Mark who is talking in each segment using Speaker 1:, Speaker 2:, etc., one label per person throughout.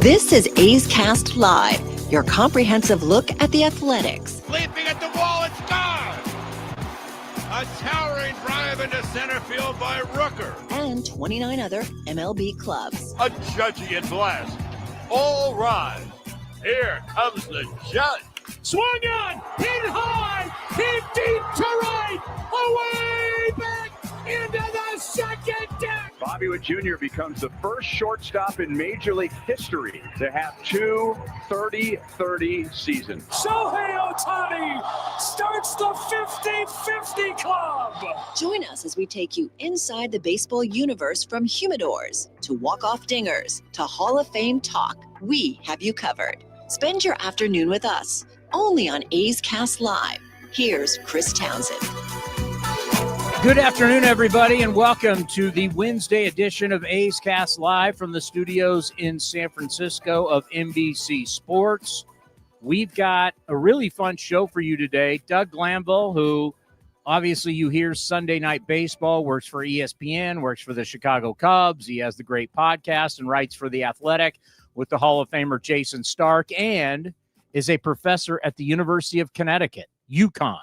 Speaker 1: This is A's Cast Live, your comprehensive look at the Athletics.
Speaker 2: Leaping at the wall, it's gone! A towering drive into center field by Rooker.
Speaker 1: And 29 other MLB clubs.
Speaker 2: A judgy blast. All rise. Here comes the judge.
Speaker 3: Swung on, hit high, hit deep to right, away back into the second deck.
Speaker 4: Bobby Witt Jr. becomes the first shortstop in Major League history to have two 30-30 seasons.
Speaker 3: Shea starts the 50-50 club.
Speaker 1: Join us as we take you inside the baseball universe, from humidors to walk-off dingers to Hall of Fame talk. We have you covered. Spend your afternoon with us, only on A's Cast Live. Here's Chris Townsend.
Speaker 5: Good afternoon, everybody, and welcome to the Wednesday edition of A's Cast Live from the studios in San Francisco of NBC Sports. We've got a really fun show for you today. Doug Glanville, who obviously you hear Sunday Night Baseball, works for ESPN, works for the Chicago Cubs. He has the great podcast and writes for The Athletic with the Hall of Famer Jason Stark, and is a professor at the University of Connecticut, UConn.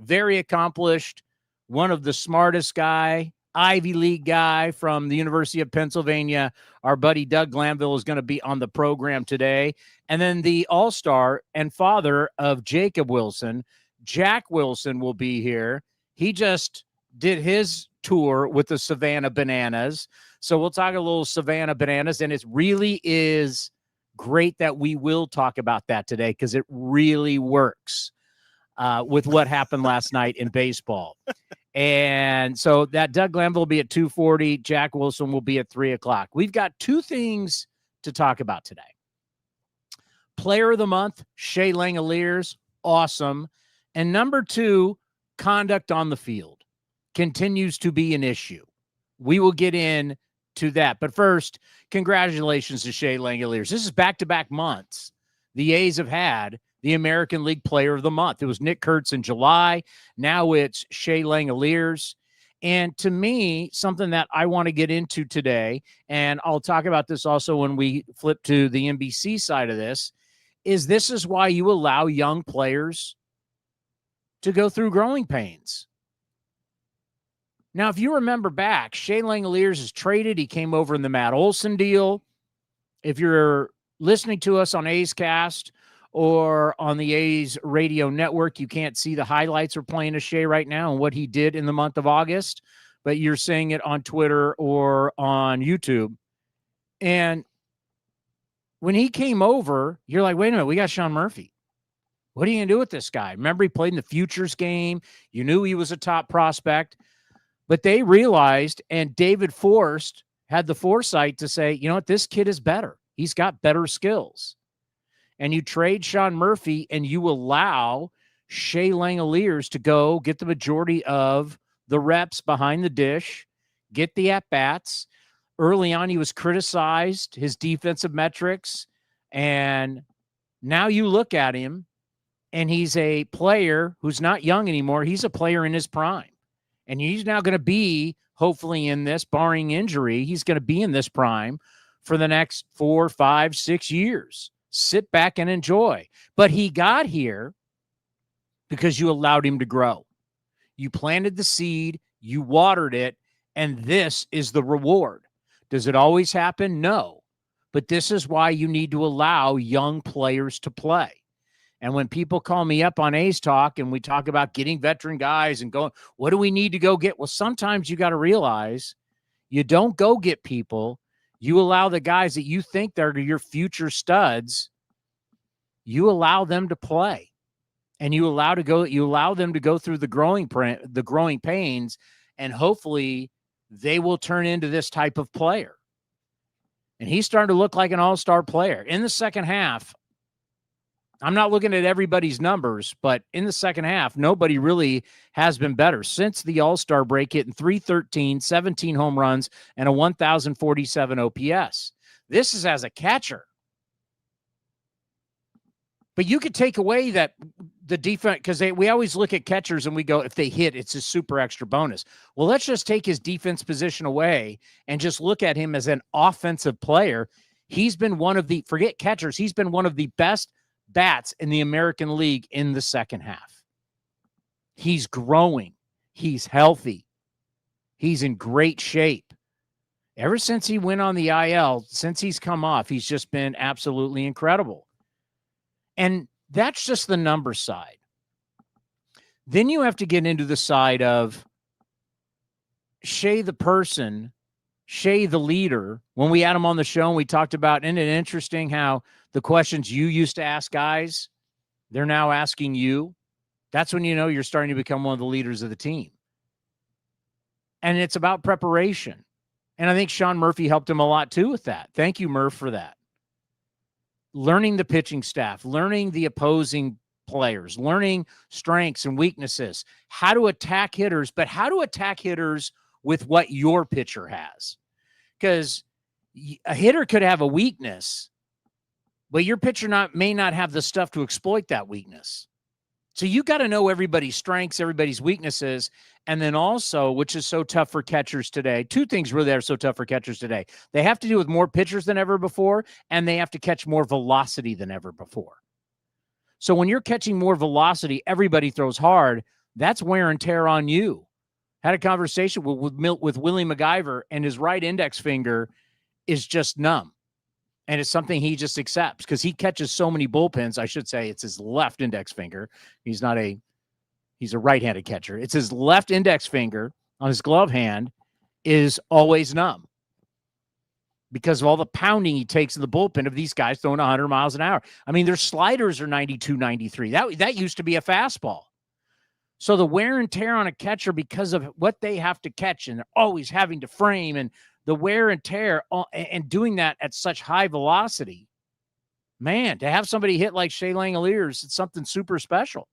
Speaker 5: Very accomplished, one of the smartest guy, Ivy League guy from the University of Pennsylvania. Our buddy Doug Glanville is going to be on the program today. And then the all-star and father of Jacob Wilson, Jack Wilson, will be here. He just did his tour with the Savannah Bananas. So we'll talk a little Savannah Bananas, and it really is great that we will talk about that today because it really works with what happened last night in baseball. And so that Doug Glanville will be at 2:40. Jack Wilson will be at 3 o'clock. We've got two things to talk about today. Player of the month, Shea Langeliers, awesome. And number two, conduct on the field continues to be an issue. We will get in to that. But first, congratulations to Shea Langeliers. This is back-to-back months the A's have had the American League Player of the Month. It was Nick Kurtz in July. Now it's Shea Langeliers. And to me, something that I want to get into today, and I'll talk about this also when we flip to the NBC side of this is why you allow young players to go through growing pains. Now, if you remember back, Shea Langeliers is traded. He came over in the Matt Olson deal. If you're listening to us on A's Cast or on the A's radio network, you can't see the highlights we're playing of Shea right now and what he did in the month of August, but you're seeing it on Twitter or on YouTube. And when he came over, you're like, wait a minute, we got Sean Murphy. What are you going to do with this guy? Remember, he played in the Futures game. You knew he was a top prospect. But they realized, and David Forst had the foresight to say, you know what, this kid is better. He's got better skills. And you trade Sean Murphy, and you allow Shea Langeliers to go get the majority of the reps behind the dish, get the at-bats. Early on, he was criticized, his defensive metrics, and now you look at him, and he's a player who's not young anymore. He's a player in his prime. And he's now going to be, hopefully in this, barring injury, he's going to be in this prime for the next 4, 5, 6 years. Sit back and enjoy. But he got here because you allowed him to grow. You planted the seed, you watered it, and this is the reward. Does it always happen? No. But this is why you need to allow young players to play. And when people call me up on A's Talk and we talk about getting veteran guys and going, what do we need to go get? Well, sometimes you got to realize you don't go get people. You allow the guys that you think they're your future studs, you allow them to play. And you allow them to go through the growing pains, and hopefully they will turn into this type of player. And he's starting to look like an all-star player. In the second half, I'm not looking at everybody's numbers, but in the second half, nobody really has been better since the All-Star break, hitting .313, 17 home runs, and a 1,047 OPS. This is as a catcher. But you could take away that the defense, because we always look at catchers and we go, if they hit, it's a super extra bonus. Well, let's just take his defense position away and just look at him as an offensive player. He's been one of the, forget catchers, he's been one of the best bats in the American League in the second half. He's growing. He's healthy. He's in great shape. Ever since he went on the IL, since he's come off, he's just been absolutely incredible. And that's just the number side. Then you have to get into the side of Shea the person, Shea the leader. When we had him on the show and we talked about, isn't it interesting how the questions you used to ask guys, they're now asking you? That's when you know you're starting to become one of the leaders of the team. And it's about preparation. And I think Sean Murphy helped him a lot too with that. Thank you, Murph, for that. Learning the pitching staff, learning the opposing players, learning strengths and weaknesses, how to attack hitters, but how to attack hitters with what your pitcher has. Because a hitter could have a weakness, but your pitcher may not have the stuff to exploit that weakness. So you got to know everybody's strengths, everybody's weaknesses, and then also, which is so tough for catchers today, two things really are so tough for catchers today. They have to deal with more pitchers than ever before, and they have to catch more velocity than ever before. So when you're catching more velocity, everybody throws hard. That's wear and tear on you. Had a conversation with Willie MacGyver, and his right index finger is just numb. And it's something he just accepts because he catches so many bullpens. I should say it's his left index finger. He's a right-handed catcher. It's his left index finger on his glove hand is always numb because of all the pounding he takes in the bullpen of these guys throwing 100 miles an hour. I mean, their sliders are 92, 93. That used to be a fastball. So the wear and tear on a catcher because of what they have to catch, and they're always having to frame, and the wear and tear and doing that at such high velocity, man, to have somebody hit like Shea Langeliers, it's something super special.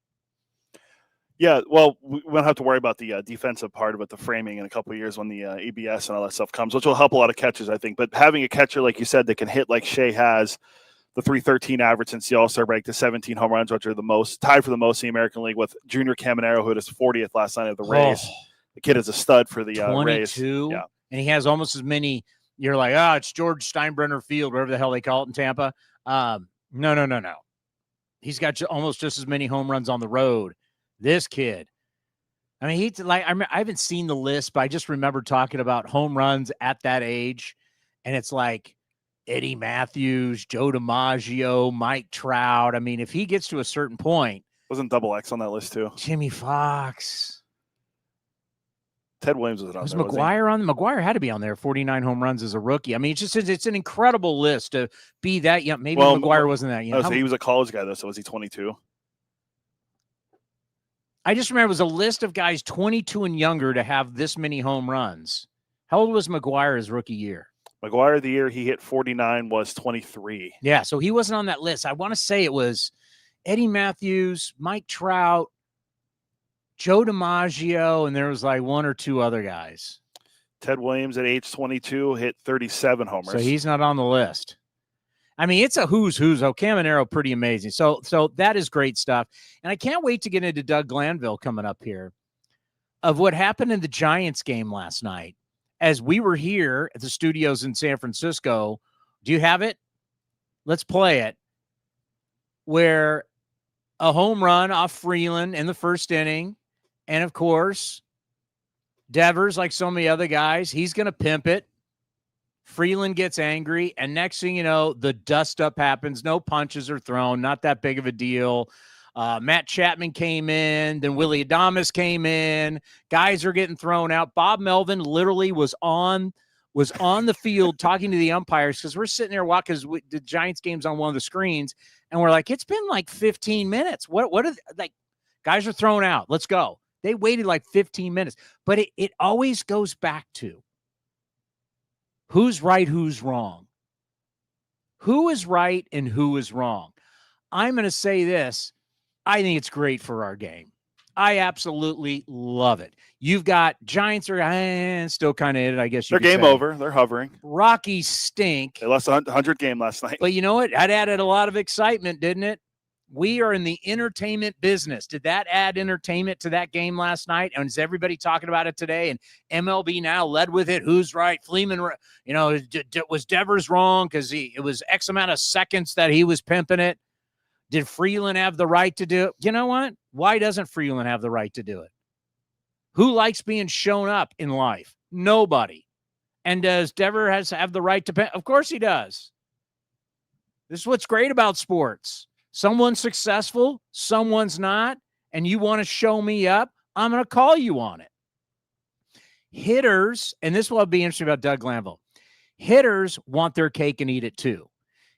Speaker 6: Yeah, well, we won't have to worry about the defensive part of it, the framing, in a couple of years when the ABS and all that stuff comes, which will help a lot of catchers, I think. But having a catcher, like you said, that can hit like Shea has, the 313 average since the All-Star break, the 17 home runs, which are the most, tied for the most in the American League with Junior Caminero, who hit his 40th last night at the Rays. The kid is a stud for the
Speaker 5: 22,
Speaker 6: Rays. Yeah.
Speaker 5: And he has almost as many. You're like, it's George Steinbrenner Field, whatever the hell they call it in Tampa. No. He's got almost just as many home runs on the road. This kid. I mean, he's like, I haven't seen the list, but I just remember talking about home runs at that age. And it's like Eddie Matthews, Joe DiMaggio, Mike Trout. I mean, if he gets to a certain point.
Speaker 6: Wasn't Double X on that list too?
Speaker 5: Jimmy Fox.
Speaker 6: Ted Williams was on
Speaker 5: there.
Speaker 6: Was
Speaker 5: McGuire on? McGuire had to be on there. 49 home runs as a rookie. I mean, it's an incredible list to be that young. Maybe McGuire wasn't that young.
Speaker 6: So he was a college guy though. So was he 22?
Speaker 5: I just remember it was a list of guys 22 and younger to have this many home runs. How old was McGuire his rookie year?
Speaker 6: McGuire, the year he hit 49, was 23.
Speaker 5: Yeah, so he wasn't on that list. I want to say it was Eddie Matthews, Mike Trout, Joe DiMaggio, and there was like one or two other guys.
Speaker 6: Ted Williams at age 22 hit 37 homers.
Speaker 5: So he's not on the list. I mean, it's a who's. Oh, Caminero, pretty amazing. So that is great stuff. And I can't wait to get into Doug Glanville coming up here of what happened in the Giants game last night. As we were here at the studios in San Francisco, do you have it? Let's play it. Where a home run off Freeland in the first inning. And, of course, Devers, like so many other guys, he's going to pimp it. Freeland gets angry, and next thing you know, the dust-up happens. No punches are thrown, not that big of a deal. Matt Chapman came in, then Willie Adames came in. Guys are getting thrown out. Bob Melvin literally was on the field talking to the umpires because we're sitting there watching the Giants game's on one of the screens, and we're like, it's been like 15 minutes. What are like? Guys are thrown out. Let's go. They waited like 15 minutes, but it always goes back to who's right, who's wrong. Who is right and who is wrong? I'm going to say this. I think it's great for our game. I absolutely love it. You've got Giants are still kind of in it, I guess.
Speaker 6: They're game over. They're hovering.
Speaker 5: Rockies stink.
Speaker 6: They lost a 100 game last night.
Speaker 5: But you know what? That added a lot of excitement, didn't it? We are in the entertainment business. Did that add entertainment to that game last night? And is everybody talking about it today? And MLB Now led with it. Who's right? Freeland, was Devers wrong because it was X amount of seconds that he was pimping it? Did Freeland have the right to do it? You know what? Why doesn't Freeland have the right to do it? Who likes being shown up in life? Nobody. And does Devers have the right to pay? Of course he does. This is what's great about sports. Someone's successful, someone's not, and you want to show me up, I'm going to call you on it. Hitters, and this will be interesting about Doug Glanville, hitters want their cake and eat it too.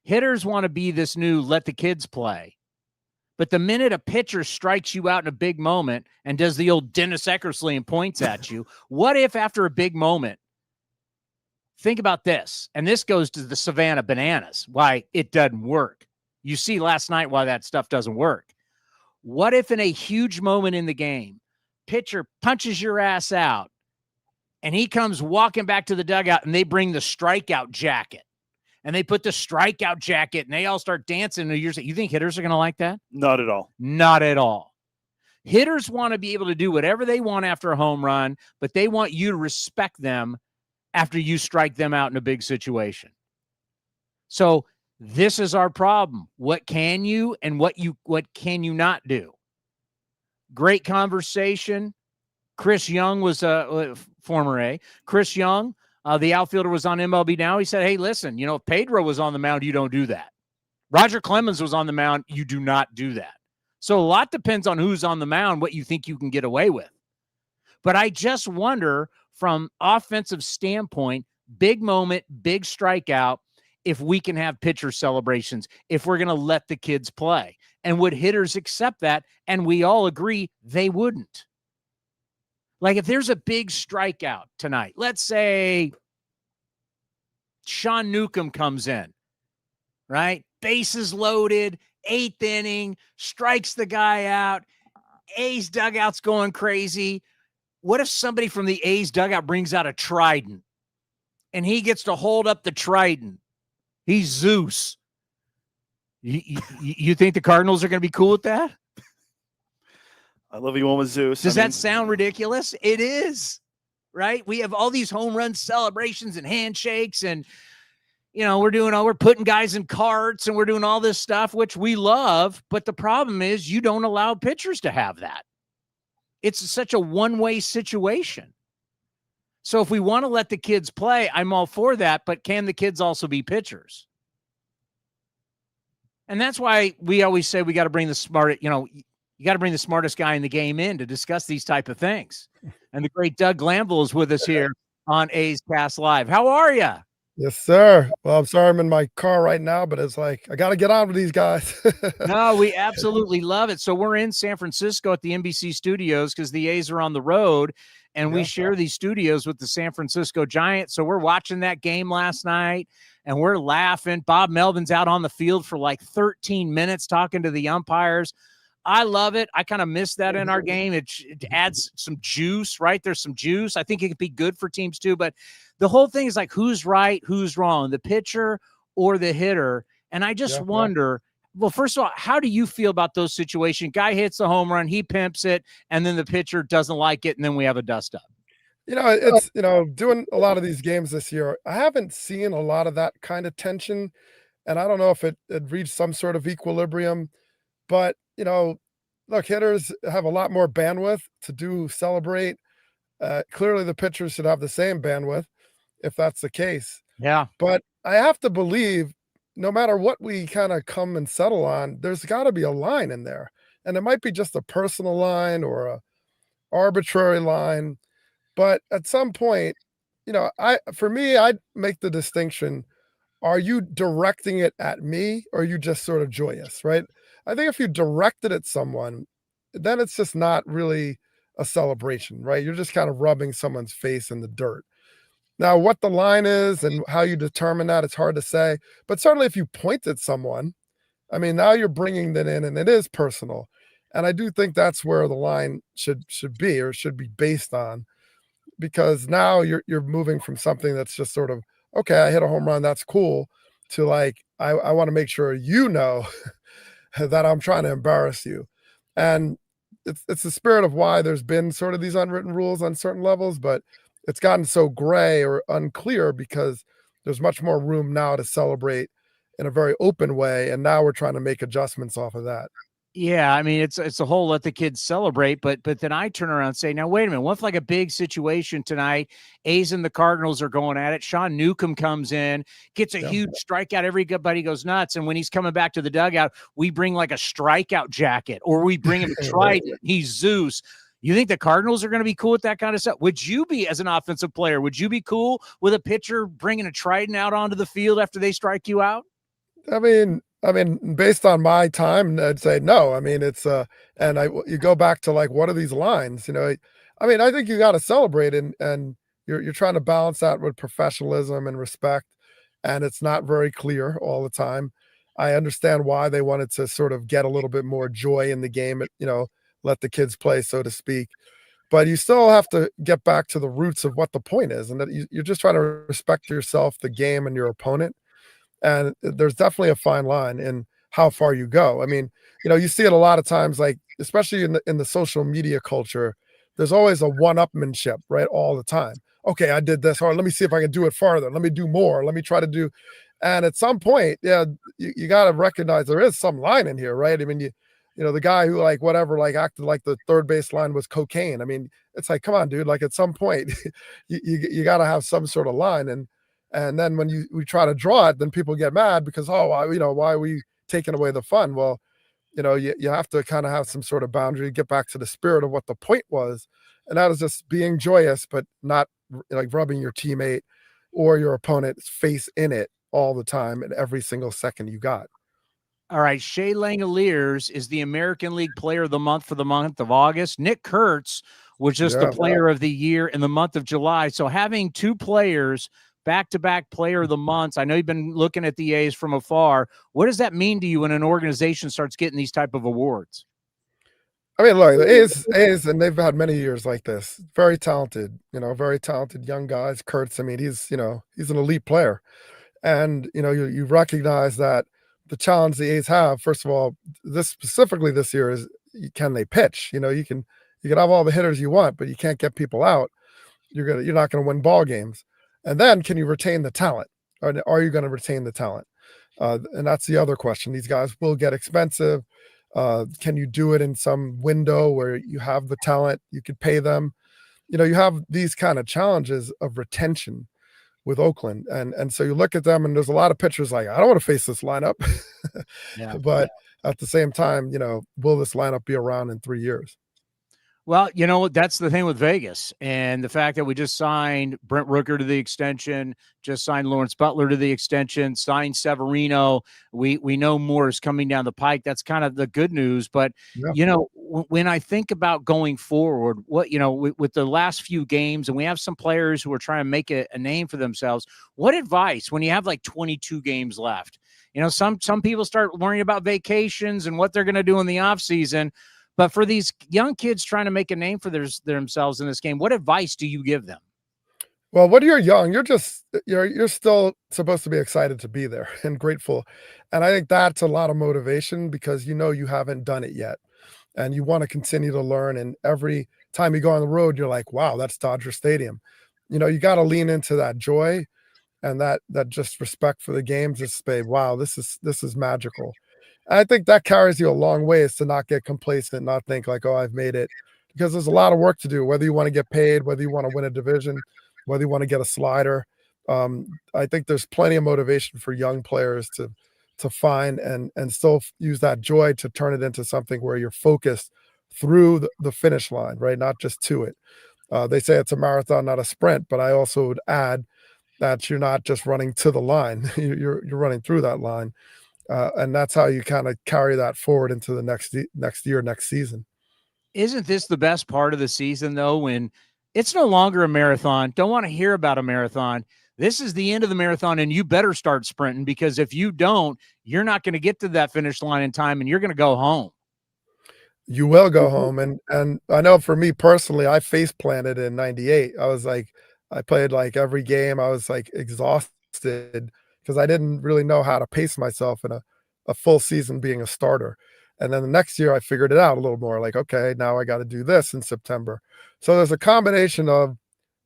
Speaker 5: Hitters want to be this new let the kids play. But the minute a pitcher strikes you out in a big moment and does the old Dennis Eckersley and points at you, what if after a big moment, think about this, and this goes to the Savannah bananas, why it doesn't work. You see last night why that stuff doesn't work. What if in a huge moment in the game, pitcher punches your ass out and he comes walking back to the dugout and they bring the strikeout jacket and they put the strikeout jacket and they all start dancing. You think hitters are going to like that?
Speaker 6: Not at all.
Speaker 5: Not at all. Hitters want to be able to do whatever they want after a home run, but they want you to respect them after you strike them out in a big situation. So this is our problem. What can you and what can you not do? Great conversation. Chris Young was a former A. Chris Young, the outfielder, was on MLB Now. He said, hey, listen, if Pedro was on the mound, you don't do that. Roger Clemens was on the mound. You do not do that. So a lot depends on who's on the mound, what you think you can get away with. But I just wonder from offensive standpoint, big moment, big strikeout, if we can have pitcher celebrations, if we're going to let the kids play. And would hitters accept that? And we all agree they wouldn't. Like if there's a big strikeout tonight, let's say Sean Newcomb comes in, right? Bases loaded, 8th inning, strikes the guy out. A's dugout's going crazy. What if somebody from the A's dugout brings out a trident and he gets to hold up the trident? He's Zeus. You think the Cardinals are going to be cool with that?
Speaker 6: I love you one with Zeus.
Speaker 5: Does that sound ridiculous? It is, right? We have all these home run celebrations and handshakes and, we're putting guys in carts and we're doing all this stuff, which we love. But the problem is you don't allow pitchers to have that. It's such a one-way situation. So if we want to let the kids play, I'm all for that. But can the kids also be pitchers? And that's why we always say we got to bring the you got to bring the smartest guy in the game in to discuss these type of things. And the great Doug Glanville is with us here on A's Cast Live. How are you?
Speaker 7: Yes, sir. Well, I'm sorry I'm in my car right now, but it's like I got to get on with these guys.
Speaker 5: No, we absolutely love it. So we're in San Francisco at the NBC studios because the A's are on the road, and we share these studios with the San Francisco Giants. So we're watching that game last night, and we're laughing. Bob Melvin's out on the field for like 13 minutes talking to the umpires. I love it. I kind of miss that in our game. It adds some juice, right? There's some juice. I think it could be good for teams too. But the whole thing is like, who's right, who's wrong, the pitcher or the hitter? And I just wonder, well, first of all, how do you feel about those situations? Guy hits the home run, he pimps it, and then the pitcher doesn't like it, and then we have a dust up.
Speaker 7: It's, doing a lot of these games this year, I haven't seen a lot of that kind of tension. And I don't know if it reached some sort of equilibrium. But, look, hitters have a lot more bandwidth to celebrate. Clearly, the pitchers should have the same bandwidth if that's the case.
Speaker 5: Yeah.
Speaker 7: But I have to believe no matter what we kind of come and settle on, there's got to be a line in there. And it might be just a personal line or a arbitrary line. But at some point, I'd make the distinction. Are you directing it at me or are you just sort of joyous, right? I think if you direct it at someone, then it's just not really a celebration, right? You're just kind of rubbing someone's face in the dirt. Now, what the line is and how you determine that, it's hard to say. But certainly if you point at someone, now you're bringing that in and it is personal. And I do think that's where the line should be or should be based on, because now you're moving from something that's just sort of, okay, I hit a home run, that's cool, to like, I want to make sure that I'm trying to embarrass you. And it's the spirit of why there's been sort of these unwritten rules on certain levels, but it's gotten so gray or unclear because there's much more room now to celebrate in a very open way. And now we're trying to make adjustments off of that.
Speaker 5: Yeah, I mean, it's a whole let the kids celebrate, but then I turn around and say, now wait a minute, what if like a big situation tonight, A's and the Cardinals are going at it, Sean Newcomb comes in, gets a huge strikeout, everybody goes nuts, and when he's coming back to the dugout, we bring like a strikeout jacket, or we bring him a trident, he's Zeus. You think the Cardinals are going to be cool with that kind of stuff? Would you be, as an offensive player, would you be cool with a pitcher bringing a trident out onto the field after they strike you out?
Speaker 7: I mean, based on my time, I'd say no. I mean, it's and you go back to like, what are these lines? You know, I mean, I think you got to celebrate, and you're trying to balance that with professionalism and respect, and it's not very clear all the time. I understand why they wanted to sort of get a little bit more joy in the game, you know, let the kids play, so to speak. But you still have to get back to the roots of what the point is, and that you're just trying to respect yourself, the game, and your opponent. And there's definitely a fine line in how far you go. I mean, you know, you see it a lot of times, like, especially in the social media culture, there's always a one-upmanship, right? All the time. Okay, I did this. All right, let me see if I can do it farther. Let me do more. Let me try to do. And at some point, yeah, you got to recognize there is some line in here, right? I mean, you know, the guy who like whatever, like acted like the third base line was cocaine. I mean, it's like, come on, dude. Like at some point, you got to have some sort of line. And then when we try to draw it, then people get mad because, you know, why are we taking away the fun? Well, you know, you have to kind of have some sort of boundary, get back to the spirit of what the point was. And that is just being joyous, but not like rubbing your teammate or your opponent's face in it all the time and every single second you got.
Speaker 5: All right, Shea Langeliers is the American League Player of the Month for the month of August. Nick Kurtz was just the Player of the Year in the month of July. So having two players back-to-back Player of the Months. I know you've been looking at the A's from afar. What does that mean to you when an organization starts getting these type of awards?
Speaker 7: I mean, look, the A's, and they've had many years like this. Very talented, you know, very talented young guys. Kurtz, I mean, he's an elite player. And, you know, you recognize that the challenge the A's have, first of all, specifically this year is, can they pitch? You know, you can have all the hitters you want, but you can't get people out. You're not going to win ball games. And then can you retain the talent? Or are you going to retain the talent? And that's the other question. These guys will get expensive. Can you do it in some window where you have the talent, you could pay them? You know, you have these kind of challenges of retention with Oakland. And so you look at them and there's a lot of pitchers like, I don't want to face this lineup. But at the same time, you know, will this lineup be around in 3 years?
Speaker 5: Well, you know, that's the thing with Vegas, and the fact that we just signed Brent Rooker to the extension, just signed Lawrence Butler to the extension, signed Severino. We know more is coming down the pike. That's kind of the good news. But, you know, when I think about going forward, what, you know, with the last few games, and we have some players who are trying to make a name for themselves, what advice when you have like 22 games left? You know, some people start worrying about vacations and what they're going to do in the offseason. But for these young kids trying to make a name for themselves in this game, what advice do you give them?
Speaker 7: Well, when you're young, you're still supposed to be excited to be there and grateful. And I think that's a lot of motivation because you know you haven't done it yet. And you want to continue to learn. And every time you go on the road, you're like, wow, that's Dodger Stadium. You know, you got to lean into that joy and that just respect for the game. Just say, wow, this is magical. I think that carries you a long ways to not get complacent, not think like, oh, I've made it, because there's a lot of work to do, whether you want to get paid, whether you want to win a division, whether you want to get a slider. I think there's plenty of motivation for young players to find and still use that joy to turn it into something where you're focused through the finish line, right? Not just to it. They say it's a marathon, not a sprint, but I also would add that you're not just running to the line, you're running through that line. And that's how you kind of carry that forward into the next year, next season.
Speaker 5: Isn't this the best part of the season, though, when it's no longer a marathon? Don't want to hear about a marathon. This is the end of the marathon, and you better start sprinting, because if you don't, you're not going to get to that finish line in time, and you're going to go home.
Speaker 7: You will go home. And I know for me personally, I face planted in 98. I was like, I played like every game. I was like exhausted because I didn't really know how to pace myself in a a full season being a starter. And then the next year I figured it out a little more, like, okay, now I got to do this in September. So there's a combination of,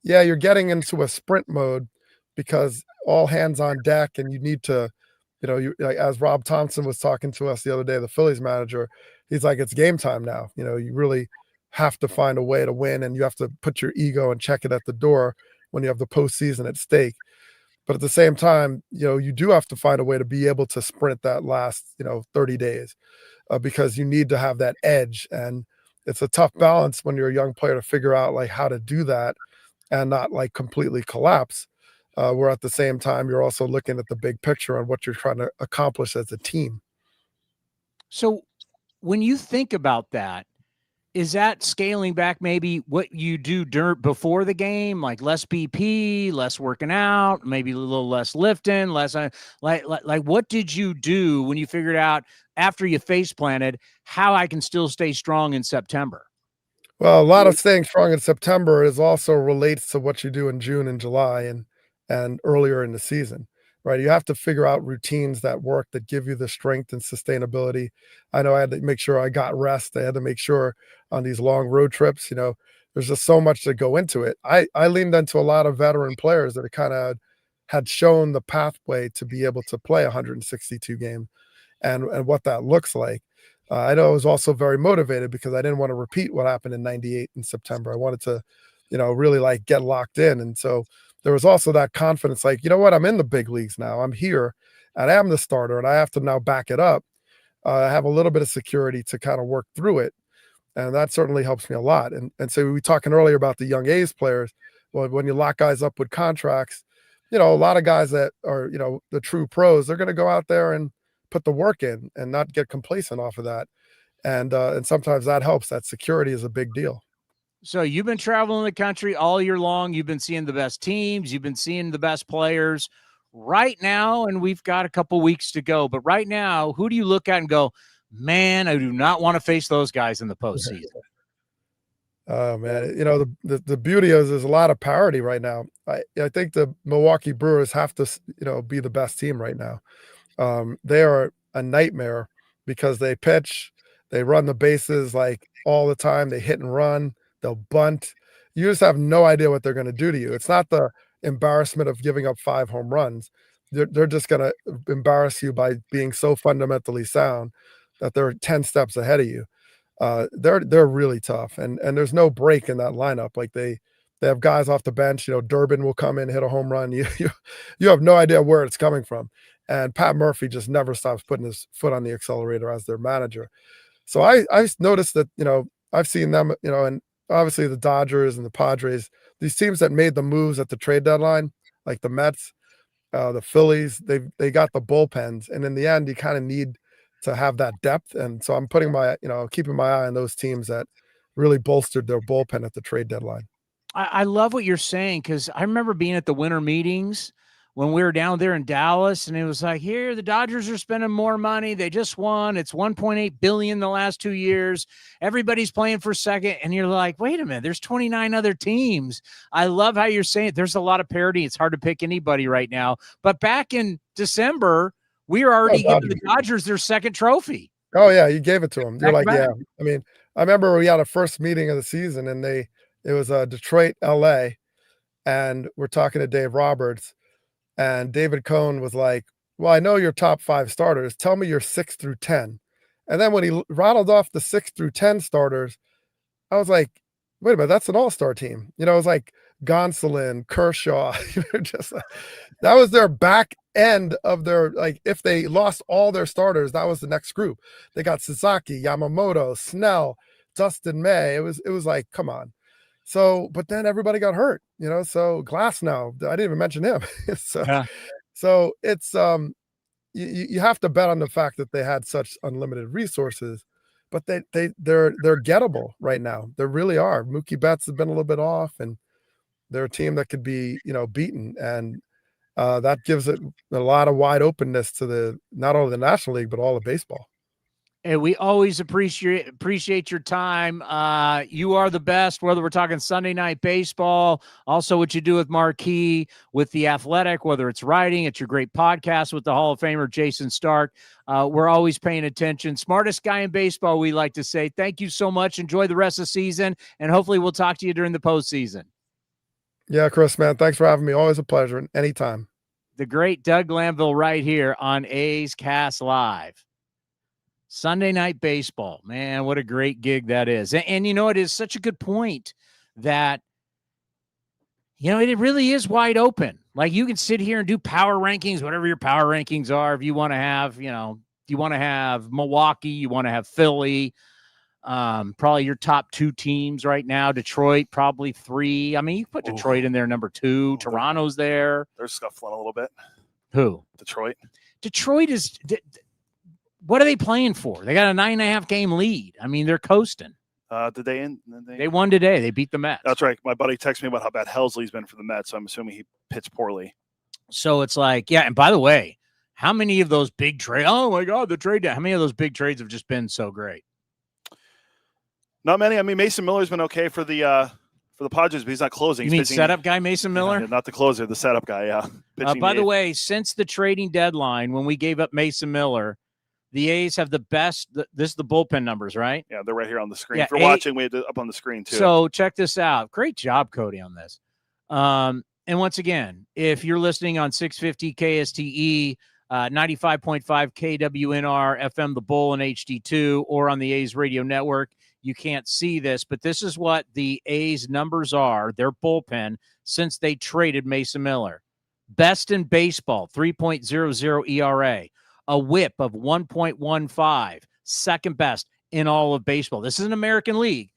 Speaker 7: yeah, you're getting into a sprint mode because all hands on deck, and you need to, like, as Rob Thompson was talking to us the other day, the Phillies manager, he's like, it's game time now. You really have to find a way to win, and you have to put your ego and check it at the door when you have the postseason at stake. But at the same time, you do have to find a way to be able to sprint that last, 30 days because you need to have that edge. And it's a tough balance when you're a young player to figure out like how to do that and not like completely collapse. Where at the same time, you're also looking at the big picture on what you're trying to accomplish as a team.
Speaker 5: So when you think about that, is that scaling back maybe what you do before the game, like less BP, less working out, maybe a little less lifting, less like what did you do when you figured out after you face planted how I can still stay strong in September?
Speaker 7: Well, a lot of staying strong in September is also relates to what you do in June and July and earlier in the season, right? You have to figure out routines that work, that give you the strength and sustainability. I know I had to make sure I got rest. I had to make sure on these long road trips, there's just so much to go into it. I leaned into a lot of veteran players that kind of had shown the pathway to be able to play 162 games and what that looks like. I know I was also very motivated because I didn't want to repeat what happened in 98 in September. I wanted to, really like get locked in. And so there was also that confidence, like, you know what, I'm in the big leagues now. I'm here and I am the starter and I have to now back it up. I have a little bit of security to kind of work through it. And that certainly helps me a lot. And so we were talking earlier about the young A's players. Well, when you lock guys up with contracts, a lot of guys that are, the true pros, they're going to go out there and put the work in and not get complacent off of that. And sometimes that helps. That security is a big deal.
Speaker 5: So you've been traveling the country all year long. You've been seeing the best teams. You've been seeing the best players right now. And we've got a couple weeks to go. But right now, who do you look at and go, man, I do not want to face those guys in the postseason?
Speaker 7: Oh, man. The beauty is there's a lot of parity right now. I think the Milwaukee Brewers have to, be the best team right now. They are a nightmare because they pitch, they run the bases like all the time. They hit and run, they'll bunt. You just have no idea what they're going to do to you. It's not the embarrassment of giving up 5 home runs. They're just going to embarrass you by being so fundamentally sound that they're 10 steps ahead of you. They're really tough, and there's no break in that lineup. Like they have guys off the bench. Durbin will come in, hit a home run. You have no idea where it's coming from. And Pat Murphy just never stops putting his foot on the accelerator as their manager. So I noticed that, I've seen them, and obviously the Dodgers and the Padres, these teams that made the moves at the trade deadline, like the Mets, the Phillies, they got the bullpens. And in the end, you kind of need to have that depth. And so I'm keeping my eye on those teams that really bolstered their bullpen at the trade deadline.
Speaker 5: I love what you're saying, because I remember being at the winter meetings when we were down there in Dallas, and it was like, here, the Dodgers are spending more money. They just won. It's $1.8 billion the last 2 years. Everybody's playing for second. And you're like, wait a minute, there's 29 other teams. I love how you're saying it. There's a lot of parity. It's hard to pick anybody right now. But back in December, we were already giving the Dodgers their second trophy.
Speaker 7: Oh, yeah, you gave it to them. You're like, yeah. I mean, I remember we had a first meeting of the season, and it was Detroit, LA, and we're talking to Dave Roberts. And David Cohn was like, well, I know your top 5 starters. Tell me your 6 through 10. And then when he rattled off the 6 through 10 starters, I was like, wait a minute, that's an all-star team. It was like Gonsolin, Kershaw, just that was their back end of their, like, if they lost all their starters, that was the next group. They got Sasaki, Yamamoto, Snell, Dustin May. It was like, come on. So, but then everybody got hurt, so Glass now, I didn't even mention him. So it's, you have to bet on the fact that they had such unlimited resources, but they're gettable right now. They really are. Mookie Betts has been a little bit off, and they're a team that could be, beaten. And that gives it a lot of wide openness to not only the National League, but all of baseball.
Speaker 5: Hey, we always appreciate your time. You are the best, whether we're talking Sunday Night Baseball, also what you do with Marquee, with The Athletic, whether it's writing, it's your great podcast with the Hall of Famer Jason Stark. We're always paying attention. Smartest guy in baseball, we like to say. Thank you so much. Enjoy the rest of the season, and hopefully we'll talk to you during the postseason.
Speaker 7: Yeah, Chris, man, thanks for having me. Always a pleasure, anytime.
Speaker 5: The great Doug Glanville right here on A's Cast Live. Sunday Night Baseball, man, what a great gig that is. And you know, it is such a good point that, you know, it really is wide open. Like, you can sit here and do power rankings, whatever your power rankings are. If you want to have, you know, you want to have Milwaukee, you want to have Philly, probably your top 2 teams right now. Detroit, probably 3. I mean, you put Detroit in there, number 2. Toronto's there.
Speaker 6: They're scuffling a little bit.
Speaker 5: Who?
Speaker 6: Detroit.
Speaker 5: Detroit is... What are they playing for? They got a 9.5 game lead. I mean, they're coasting.
Speaker 6: They
Speaker 5: won today. They beat the Mets.
Speaker 6: That's right. My buddy texted me about how bad Helsley's been for the Mets, so I'm assuming he pitched poorly.
Speaker 5: So it's like, yeah. And by the way, how many of those big trades? Oh my God, the trade. How many of those big trades have just been so great?
Speaker 6: Not many. I mean, Mason Miller's been okay for the Padres, but he's not closing.
Speaker 5: You mean setup guy Mason Miller?
Speaker 6: Yeah, not the closer, the setup guy. Yeah.
Speaker 5: By the way, since the trading deadline, when we gave up Mason Miller, the A's have the best. This is the bullpen numbers, right?
Speaker 6: Yeah, they're right here on the screen. If you're watching, we have it up on the screen too.
Speaker 5: So check this out. Great job, Cody, on this. And once again, if you're listening on 650 KSTE, 95.5 KWNR FM, The Bull, and HD2, or on the A's radio network, you can't see this, but this is what the A's numbers are, their bullpen, since they traded Mason Miller. Best in baseball, 3.00 ERA. A whip of 1.15, second best in all of baseball. This is an American League.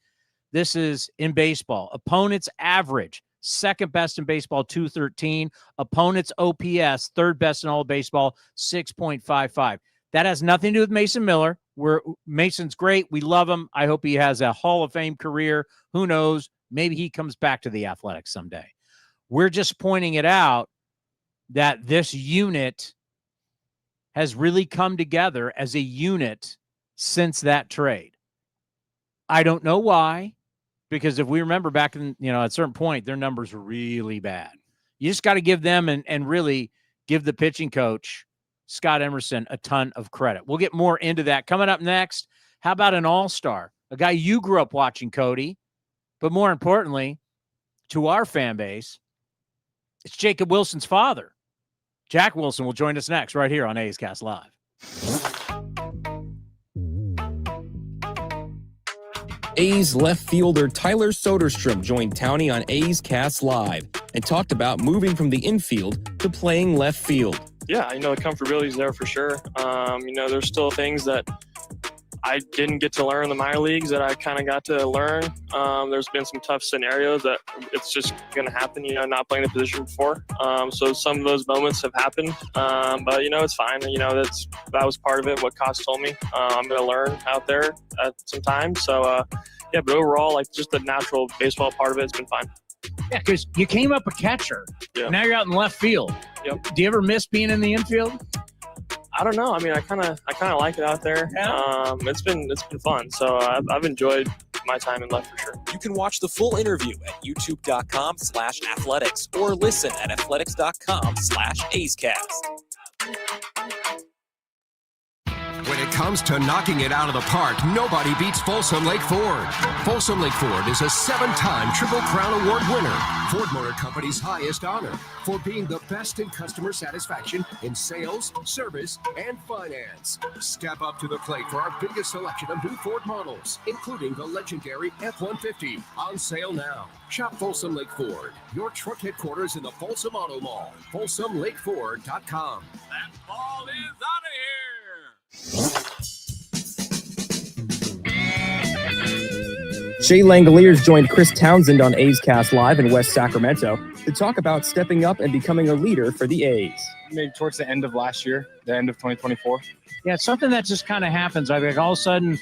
Speaker 5: This is in baseball. Opponent's average, second best in baseball, 213. Opponent's OPS, third best in all of baseball, 6.55. That has nothing to do with Mason Miller. Mason's great. We love him. I hope he has a Hall of Fame career. Who knows? Maybe he comes back to the Athletics someday. We're just pointing it out that this unit has really come together as a unit since that trade. I don't know why, because if we remember back in, at a certain point, their numbers were really bad. You just got to give them and really give the pitching coach, Scott Emerson, a ton of credit. We'll get more into that. Coming up next, how about an all-star, a guy you grew up watching, Cody, but more importantly, to our fan base, it's Jacob Wilson's father. Jack Wilson will join us next right here on A's Cast Live.
Speaker 8: A's left fielder Tyler Soderstrom joined Towny on A's Cast Live and talked about moving from the infield to playing left field.
Speaker 9: Yeah, the comfortability is there for sure. There's still things that I didn't get to learn in the minor leagues that I kind of got to learn. There's been some tough scenarios that it's just going to happen, not playing the position before. So some of those moments have happened, but it's fine. That was part of it, what Koss told me. I'm going to learn out there at some time. So, but overall, just the natural baseball part of it has been fine.
Speaker 5: Yeah, because you came up a catcher. Yeah. Now you're out in left field.
Speaker 9: Yep.
Speaker 5: Do you ever miss being in the infield?
Speaker 9: I don't know. I kind of like it out there. Yeah. It's been fun. So I've enjoyed my time in left for sure.
Speaker 10: You can watch the full interview at youtube.com/athletics or listen at athletics.com/AceCast.
Speaker 11: When it comes to knocking it out of the park, nobody beats Folsom Lake Ford. Folsom Lake Ford is a 7-time Triple Crown Award winner, Ford Motor Company's highest honor for being the best in customer satisfaction in sales, service, and finance. Step up to the plate for our biggest selection of new Ford models, including the legendary F-150, on sale now. Shop Folsom Lake Ford, your truck headquarters in the Folsom Auto Mall. FolsomLakeFord.com.
Speaker 3: That ball is out of here.
Speaker 8: Shea Langeliers joined Chris Townsend on A's Cast Live in West Sacramento to talk about stepping up and becoming a leader for the A's.
Speaker 12: Maybe towards the end of last year, the end of 2024.
Speaker 5: Yeah, it's something that just kind of happens. All of a sudden,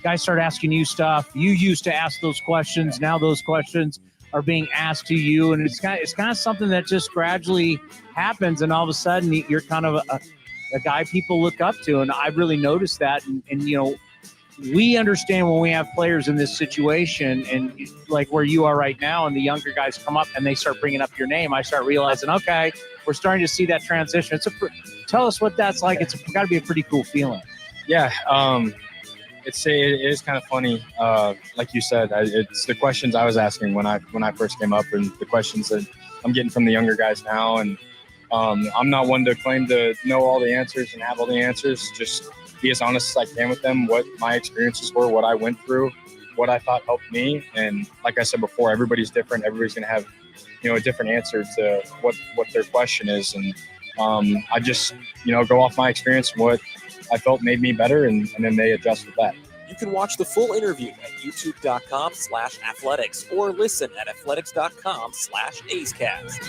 Speaker 5: guys start asking you stuff. You used to ask those questions. Now those questions are being asked to you, and it's kind of something that just gradually happens, and all of a sudden you're kind of a guy people look up to, and I really noticed that. And we understand when we have players in this situation and like where you are right now, and the younger guys come up and they start bringing up your name, I start realizing, okay, we're starting to see that transition. Tell us what that's like. It's got to be a pretty cool feeling.
Speaker 12: Yeah, it is kind of funny. Like you said, it's the questions I was asking when I first came up, and the questions that I'm getting from the younger guys now. And I'm not one to claim to know all the answers and have all the answers. Just be as honest as I can with them, what my experiences were, what I went through, what I thought helped me. And like I said before, everybody's different. Everybody's going to have, a different answer to what their question is. And I just, go off my experience, what I felt made me better, and then they adjust with that.
Speaker 10: You can watch the full interview at youtube.com/athletics or listen at athletics.com/AceCast.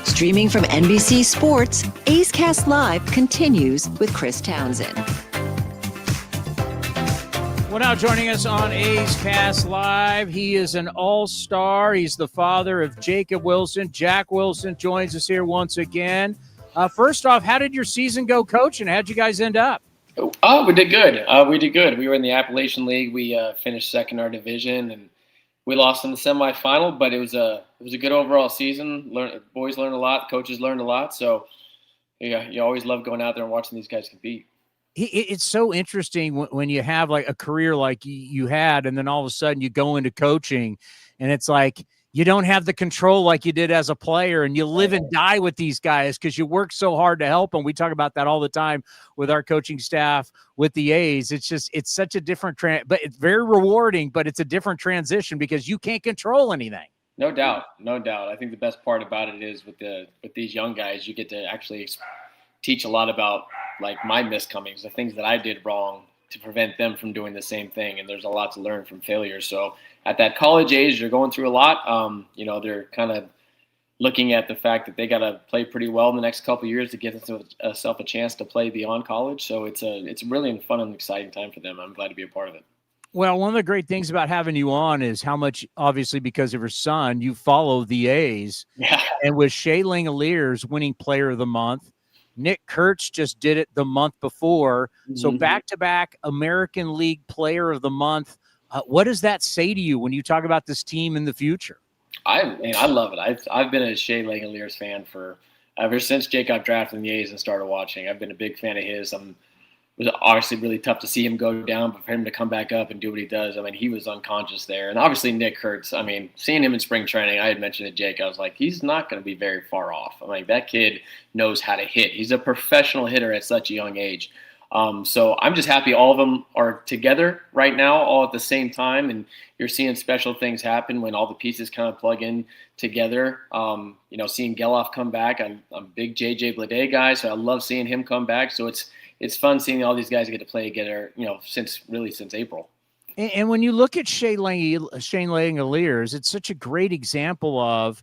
Speaker 1: Streaming from NBC Sports, A's Cast Live continues with Chris Townsend.
Speaker 5: Well, now joining us on A's Cast Live, he is an all-star. He's the father of Jacob Wilson. Jack Wilson joins us here once again. First off, how did your season go coaching? How'd you guys end up?
Speaker 13: Oh, we did good. We were in the Appalachian League. We finished second in our division, and we lost in the semifinal, but it was a good overall season. Boys learned a lot, coaches learned a lot. So, yeah, you always love going out there and watching these guys compete.
Speaker 5: It's so interesting when you have like a career like you had, and then all of a sudden you go into coaching, and it's like you don't have the control like you did as a player, and you live and die with these guys because you work so hard to help them. We talk about that all the time with our coaching staff with the A's. It's such a different but it's very rewarding, but it's a different transition because you can't control anything.
Speaker 13: No doubt. I think the best part about it is with these young guys, you get to actually teach a lot about like my miscomings, the things that I did wrong to prevent them from doing the same thing. And there's a lot to learn from failure. So at that college age, they're going through a lot. They're kind of looking at the fact that they got to play pretty well in the next couple of years to give themselves a chance to play beyond college. So it's really fun and exciting time for them. I'm glad to be a part of it.
Speaker 5: Well, one of the great things about having you on is how much, obviously, because of your son, you follow the A's.
Speaker 13: Yeah.
Speaker 5: And with Shea Langeliers winning Player of the Month, Nick Kurtz just did it the month before. Mm-hmm. So back-to-back American League Player of the Month. What does that say to you when you talk about this team in the future?
Speaker 13: I love it. I've been a Shea Langeliers fan ever since Jake got drafted in the A's and started watching. I've been a big fan of his. It was obviously really tough to see him go down, but for him to come back up and do what he does, he was unconscious there. And obviously Nick Kurtz, seeing him in spring training, I had mentioned to Jake, I was like, he's not going to be very far off. That kid knows how to hit. He's a professional hitter at such a young age. So I'm just happy all of them are together right now, all at the same time. And you're seeing special things happen when all the pieces kind of plug in together. Seeing Geloff come back. I'm a big J.J. Bleday guy, so I love seeing him come back. So it's fun seeing all these guys get to play together, since April.
Speaker 5: And when you look at Shea Langeliers, it's such a great example of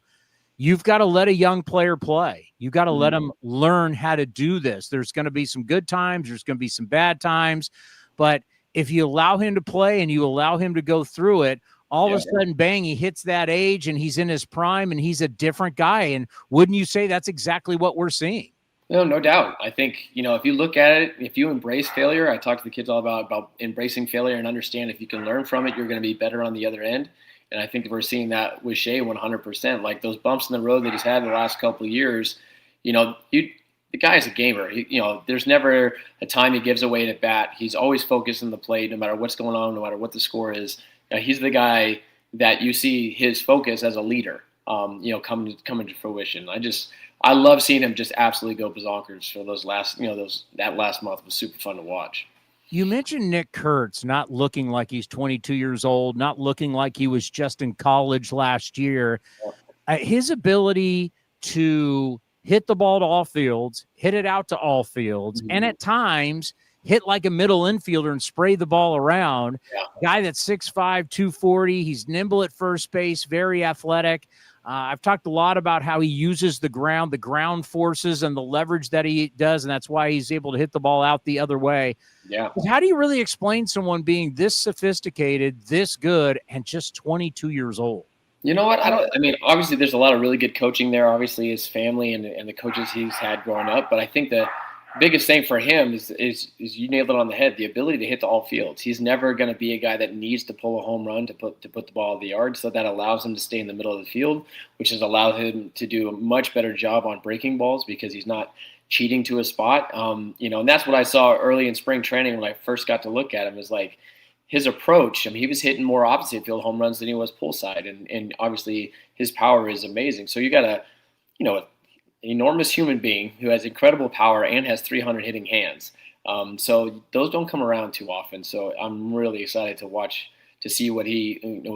Speaker 5: you've got to let a young player play. You've got to let him learn how to do this. There's going to be some good times. There's going to be some bad times. But if you allow him to play and you allow him to go through it, all of a sudden, bang, he hits that age and he's in his prime and he's a different guy. And wouldn't you say that's exactly what we're seeing?
Speaker 13: No doubt. I think, if you look at it, if you embrace failure, I talk to the kids all about embracing failure and understand if you can learn from it, you're going to be better on the other end. And I think we're seeing that with Shea 100%. Like those bumps in the road that he's had in the last couple of years, the guy is a gamer. There's never a time he gives away an at bat. He's always focused on the plate, no matter what's going on, no matter what the score is. He's the guy that you see his focus as a leader, coming to fruition. I love seeing him just absolutely go bonkers for that last month was super fun to watch.
Speaker 5: You mentioned Nick Kurtz not looking like he's 22 years old, not looking like he was just in college last year. His ability to hit the ball to all fields, hit it out to all fields, and at times hit like a middle infielder and spray the ball around. Yeah. Guy that's 6'5", 240. He's nimble at first base, very athletic. I've talked a lot about how he uses the ground forces and the leverage that he does, and that's why he's able to hit the ball out the other way.
Speaker 13: Yeah.
Speaker 5: How do you really explain someone being this sophisticated, this good, and just 22 years old?
Speaker 13: You know what? Obviously there's a lot of really good coaching there. Obviously his family and the coaches he's had growing up. But I think the biggest thing for him is you nailed it on the head, the ability to hit to all fields. He's never going to be a guy that needs to pull a home run to put the ball in the yard. So that allows him to stay in the middle of the field, which has allowed him to do a much better job on breaking balls because he's not cheating to a spot. And that's what I saw early in spring training when I first got to look at him, is like his approach. He was hitting more opposite field home runs than he was pull side. And obviously his power is amazing. So you got an enormous human being who has incredible power and has 300 hitting hands. So those don't come around too often. So I'm really excited to see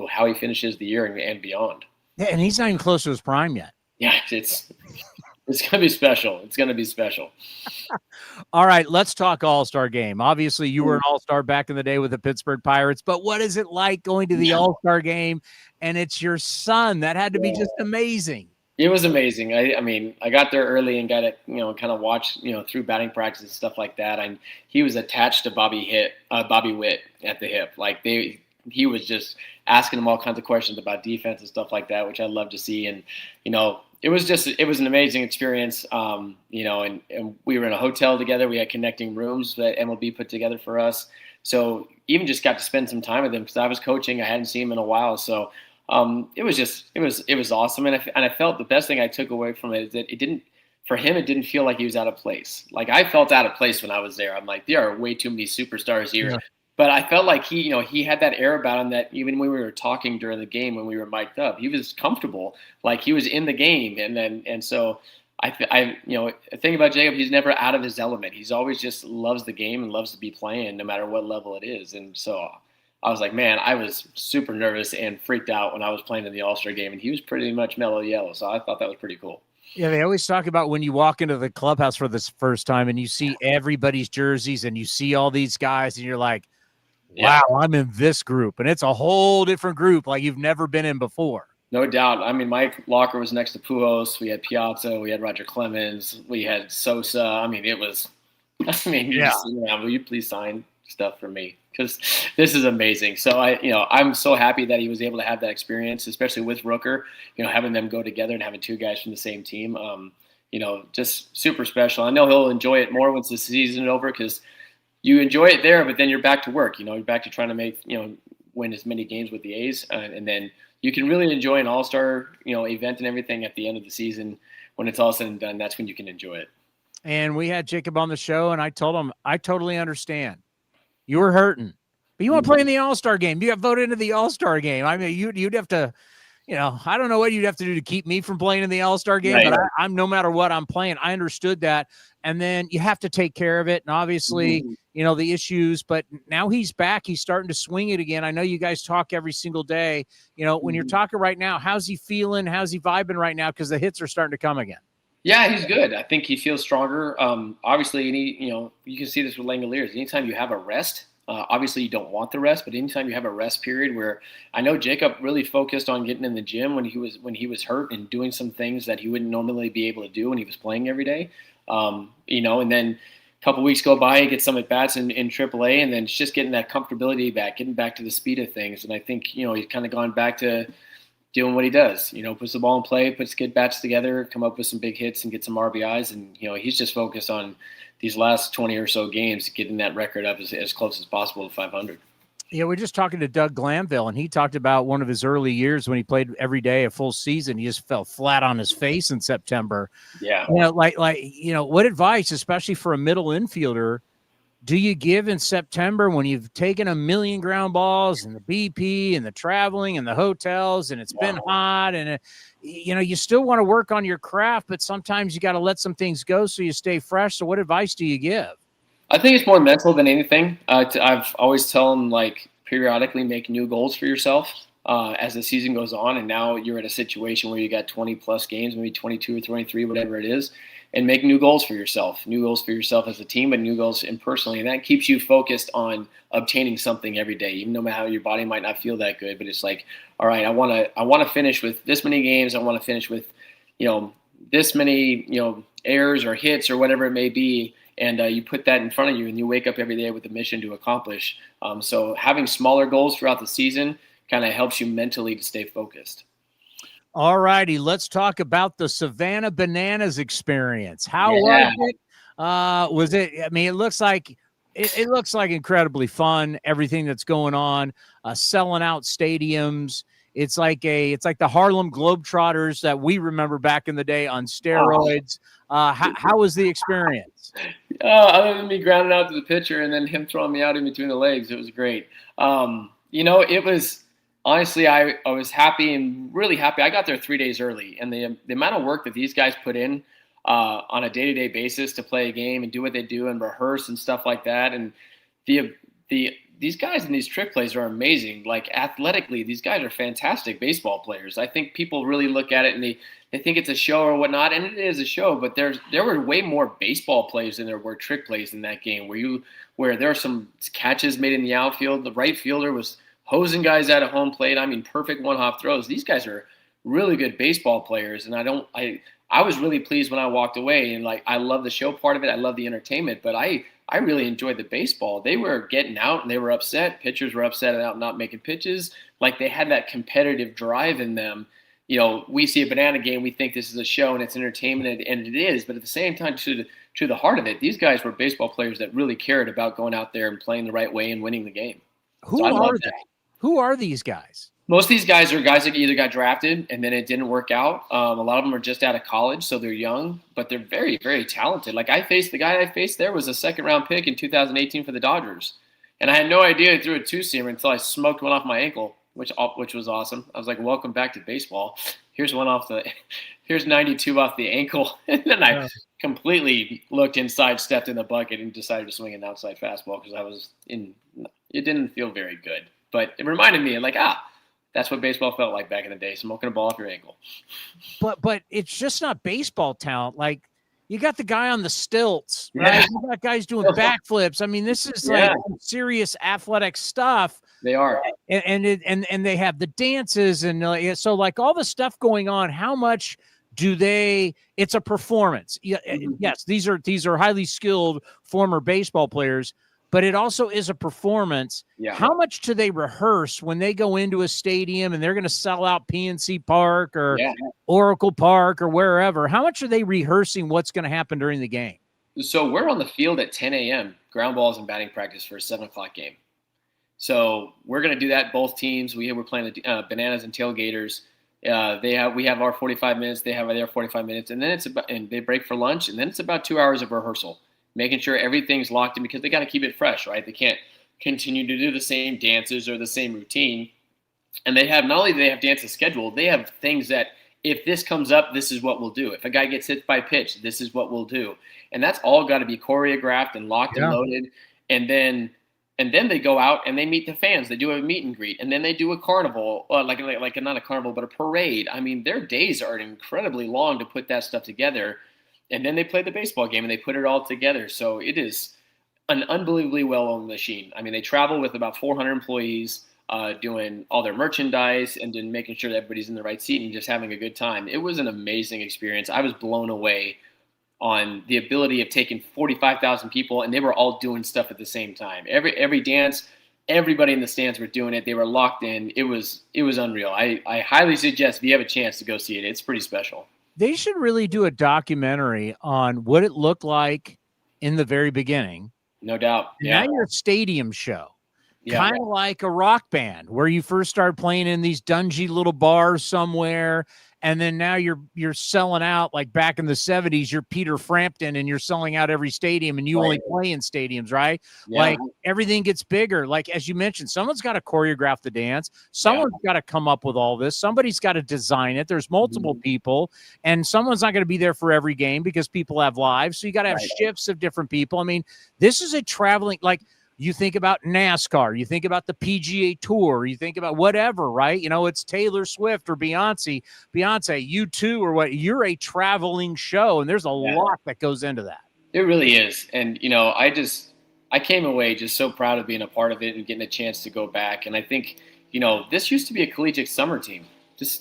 Speaker 13: how he finishes the year and beyond.
Speaker 5: Yeah, and he's not even close to his prime yet.
Speaker 13: Yeah, it's going to be special. It's going to be special.
Speaker 5: All right, let's talk All-Star game. Obviously, you were an All-Star back in the day with the Pittsburgh Pirates, but what is it like going to the All-Star game and it's your son? That had to be just amazing.
Speaker 13: It was amazing. I got there early and got to, kind of watch, through batting practice and stuff like that. And he was attached to Bobby Witt at the hip. He was just asking him all kinds of questions about defense and stuff like that, which I love to see. And, it was an amazing experience. And we were in a hotel together. We had connecting rooms that MLB put together for us. So even just got to spend some time with him because I was coaching. I hadn't seen him in a while. So it was awesome. And I felt the best thing I took away from it is that it didn't feel like he was out of place. Like I felt out of place when I was there. I'm like, there are way too many superstars here. Yeah. But I felt like he had that air about him that even when we were talking during the game, when we were mic'd up, he was comfortable, like he was in the game. And so I think about Jacob, he's never out of his element. He's always just loves the game and loves to be playing no matter what level it is. And so I was like, man, I was super nervous and freaked out when I was playing in the All-Star game, and he was pretty much mellow yellow. So I thought that was pretty cool.
Speaker 5: Yeah, they always talk about when you walk into the clubhouse for this first time and you see everybody's jerseys and you see all these guys and you're like, wow, I'm in this group. And it's a whole different group like you've never been in before.
Speaker 13: No doubt. My locker was next to Pujols. We had Piazza. We had Roger Clemens. We had Sosa. Will you please sign stuff for me? Because this is amazing. So I'm so happy that he was able to have that experience, especially with Rooker, having them go together and having two guys from the same team, just super special. I know he'll enjoy it more once the season is over because you enjoy it there, but then you're back to work, you're back to trying to win as many games with the A's. And then you can really enjoy an all-star, event and everything at the end of the season. When it's all said and done, that's when you can enjoy it.
Speaker 5: And we had Jacob on the show and I told him, I totally understand. You were hurting, but you want to play in the All-Star game. You got voted into the All-Star game. You'd have to, I don't know what you'd have to do to keep me from playing in the All-Star game, right. But I'm no matter what I'm playing. I understood that. And then you have to take care of it. And obviously, the issues, but now he's back. He's starting to swing it again. I know you guys talk every single day. When you're talking right now, how's he feeling? How's he vibing right now? Because the hits are starting to come again.
Speaker 13: Yeah, he's good. I think he feels stronger. Obviously, you can see this with Langeliers. Anytime you have a rest, obviously you don't want the rest, but anytime you have a rest period where I know Jacob really focused on getting in the gym when he was hurt and doing some things that he wouldn't normally be able to do when he was playing every day. And then a couple weeks go by, he gets some at-bats in AAA, and then it's just getting that comfortability back, getting back to the speed of things. And I think, he's kind of gone back to doing what he does, puts the ball in play, puts good bats together, come up with some big hits and get some RBIs. And, he's just focused on these last 20 or so games, getting that record up as close as possible to 500.
Speaker 5: Yeah, we're just talking to Doug Glanville, and he talked about one of his early years when he played every day a full season. He just fell flat on his face in September.
Speaker 13: Yeah.
Speaker 5: What advice, especially for a middle infielder, do you give in September when you've taken 1 million ground balls and the BP and the traveling and the hotels and it's been hot and, you still want to work on your craft, but sometimes you got to let some things go so you stay fresh. So what advice do you give?
Speaker 13: I think it's more mental than anything. I've always tell them, periodically make new goals for yourself. as the season goes on. And now you're at a situation where you got 20 plus games, maybe 22 or 23, whatever it is, and make new goals for yourself as a team, but new goals in personally. And that keeps you focused on obtaining something every day, even no matter how your body might not feel that good. But it's like, all right, I want to finish with this many games. I want to finish with, this many, errors or hits or whatever it may be. And you put that in front of you, and you wake up every day with a mission to accomplish. So having smaller goals throughout the season kind of helps you mentally to stay focused.
Speaker 5: All righty, let's talk about the Savannah Bananas experience. How was it? I mean, it looks like incredibly fun. Everything that's going on, selling out stadiums. It's like the Harlem Globetrotters that we remember back in the day on steroids. How was the experience?
Speaker 13: Other than me grounding out to the pitcher and then him throwing me out in between the legs, it was great. It was. Honestly, I was happy and really happy. I got there 3 days early, and the amount of work that these guys put in on a day-to-day basis to play a game and do what they do and rehearse and stuff like that. And these guys in these trick plays are amazing. Like athletically, these guys are fantastic baseball players. I think people really look at it and they think it's a show or whatnot, and it is a show. But there were way more baseball plays than there were trick plays in that game. Where there are some catches made in the outfield. The right fielder was hosing guys out of home plate. I mean, perfect one-hop throws. These guys are really good baseball players, and I was really pleased when I walked away. And I love the show part of it. I love the entertainment, but I really enjoyed the baseball. They were getting out and they were upset. Pitchers were upset about not making pitches. Like they had that competitive drive in them. We see a banana game, we think this is a show and it's entertainment, and it is. But at the same time, to the heart of it, these guys were baseball players that really cared about going out there and playing the right way and winning the game.
Speaker 5: Who are they? Who are these guys?
Speaker 13: Most of these guys are guys that either got drafted and then it didn't work out. A lot of them are just out of college, so they're young, but they're very, very talented. Like the guy I faced there was a second-round pick in 2018 for the Dodgers. And I had no idea he threw a two-seamer until I smoked one off my ankle, which was awesome. I was like, welcome back to baseball. Here's 92 off the ankle. And then I completely looked inside, stepped in the bucket, and decided to swing an outside fastball because it didn't feel very good. But it reminded me, that's what baseball felt like back in the day, smoking a ball off your ankle.
Speaker 5: But it's just not baseball talent. Like, you got the guy on the stilts, right?
Speaker 13: Yeah.
Speaker 5: You got guys doing backflips. I mean, this is serious athletic stuff.
Speaker 13: They are.
Speaker 5: And they have the dances. And so, all the stuff going on, how much do it's a performance. Yes, these are highly skilled former baseball players, but it also is a performance.
Speaker 13: Yeah.
Speaker 5: How much do they rehearse when they go into a stadium and they're going to sell out PNC Park or Oracle Park or wherever? How much are they rehearsing what's going to happen during the game?
Speaker 13: So we're on the field at 10 a.m., ground balls and batting practice for a 7 o'clock game. So we're going to do that, both teams. We're playing the Bananas and Tailgaters. We have our 45 minutes. They have their 45 minutes. And then and they break for lunch. And then it's about 2 hours of rehearsal, making sure everything's locked in because they got to keep it fresh, right? They can't continue to do the same dances or the same routine. And they have, not only do they have dances scheduled, they have things that if this comes up, this is what we'll do. If a guy gets hit by pitch, this is what we'll do. And that's all got to be choreographed and locked and loaded. And then they go out and they meet the fans. They do a meet and greet, and then they do a carnival, like not a carnival, but a parade. I mean, their days are incredibly long to put that stuff together. And then they play the baseball game and they put it all together. So it is an unbelievably well-owned machine. I mean, they travel with about 400 employees doing all their merchandise and then making sure that everybody's in the right seat and just having a good time. It was an amazing experience. I was blown away on the ability of taking 45,000 people, and they were all doing stuff at the same time. Every dance, everybody in the stands were doing it. They were locked in. It was unreal. I highly suggest if you have a chance to go see it. It's pretty special.
Speaker 5: They should really do a documentary on what it looked like in the very beginning.
Speaker 13: No doubt.
Speaker 5: Now you're a stadium show.
Speaker 13: Yeah.
Speaker 5: Kind of like a rock band where you first started playing in these dungy little bars somewhere, and then now you're selling out like back in the 70s. You're Peter Frampton and you're selling out every stadium, and you only play in stadiums, right?
Speaker 13: Yeah.
Speaker 5: Like everything gets bigger. Like as you mentioned, someone's got to choreograph the dance. Someone's got to come up with all this. Somebody's got to design it. There's multiple people, and someone's not going to be there for every game because people have lives. So you got to have shifts of different people. I mean, this is a traveling like. You think about NASCAR, you think about the PGA Tour, you think about whatever, right? You know, it's Taylor Swift or Beyonce, U2 or what. You're a traveling show, and there's a lot that goes into that.
Speaker 13: It really is. And, you know, I came away just so proud of being a part of it and getting a chance to go back. And I think, you know, this used to be a collegiate summer team.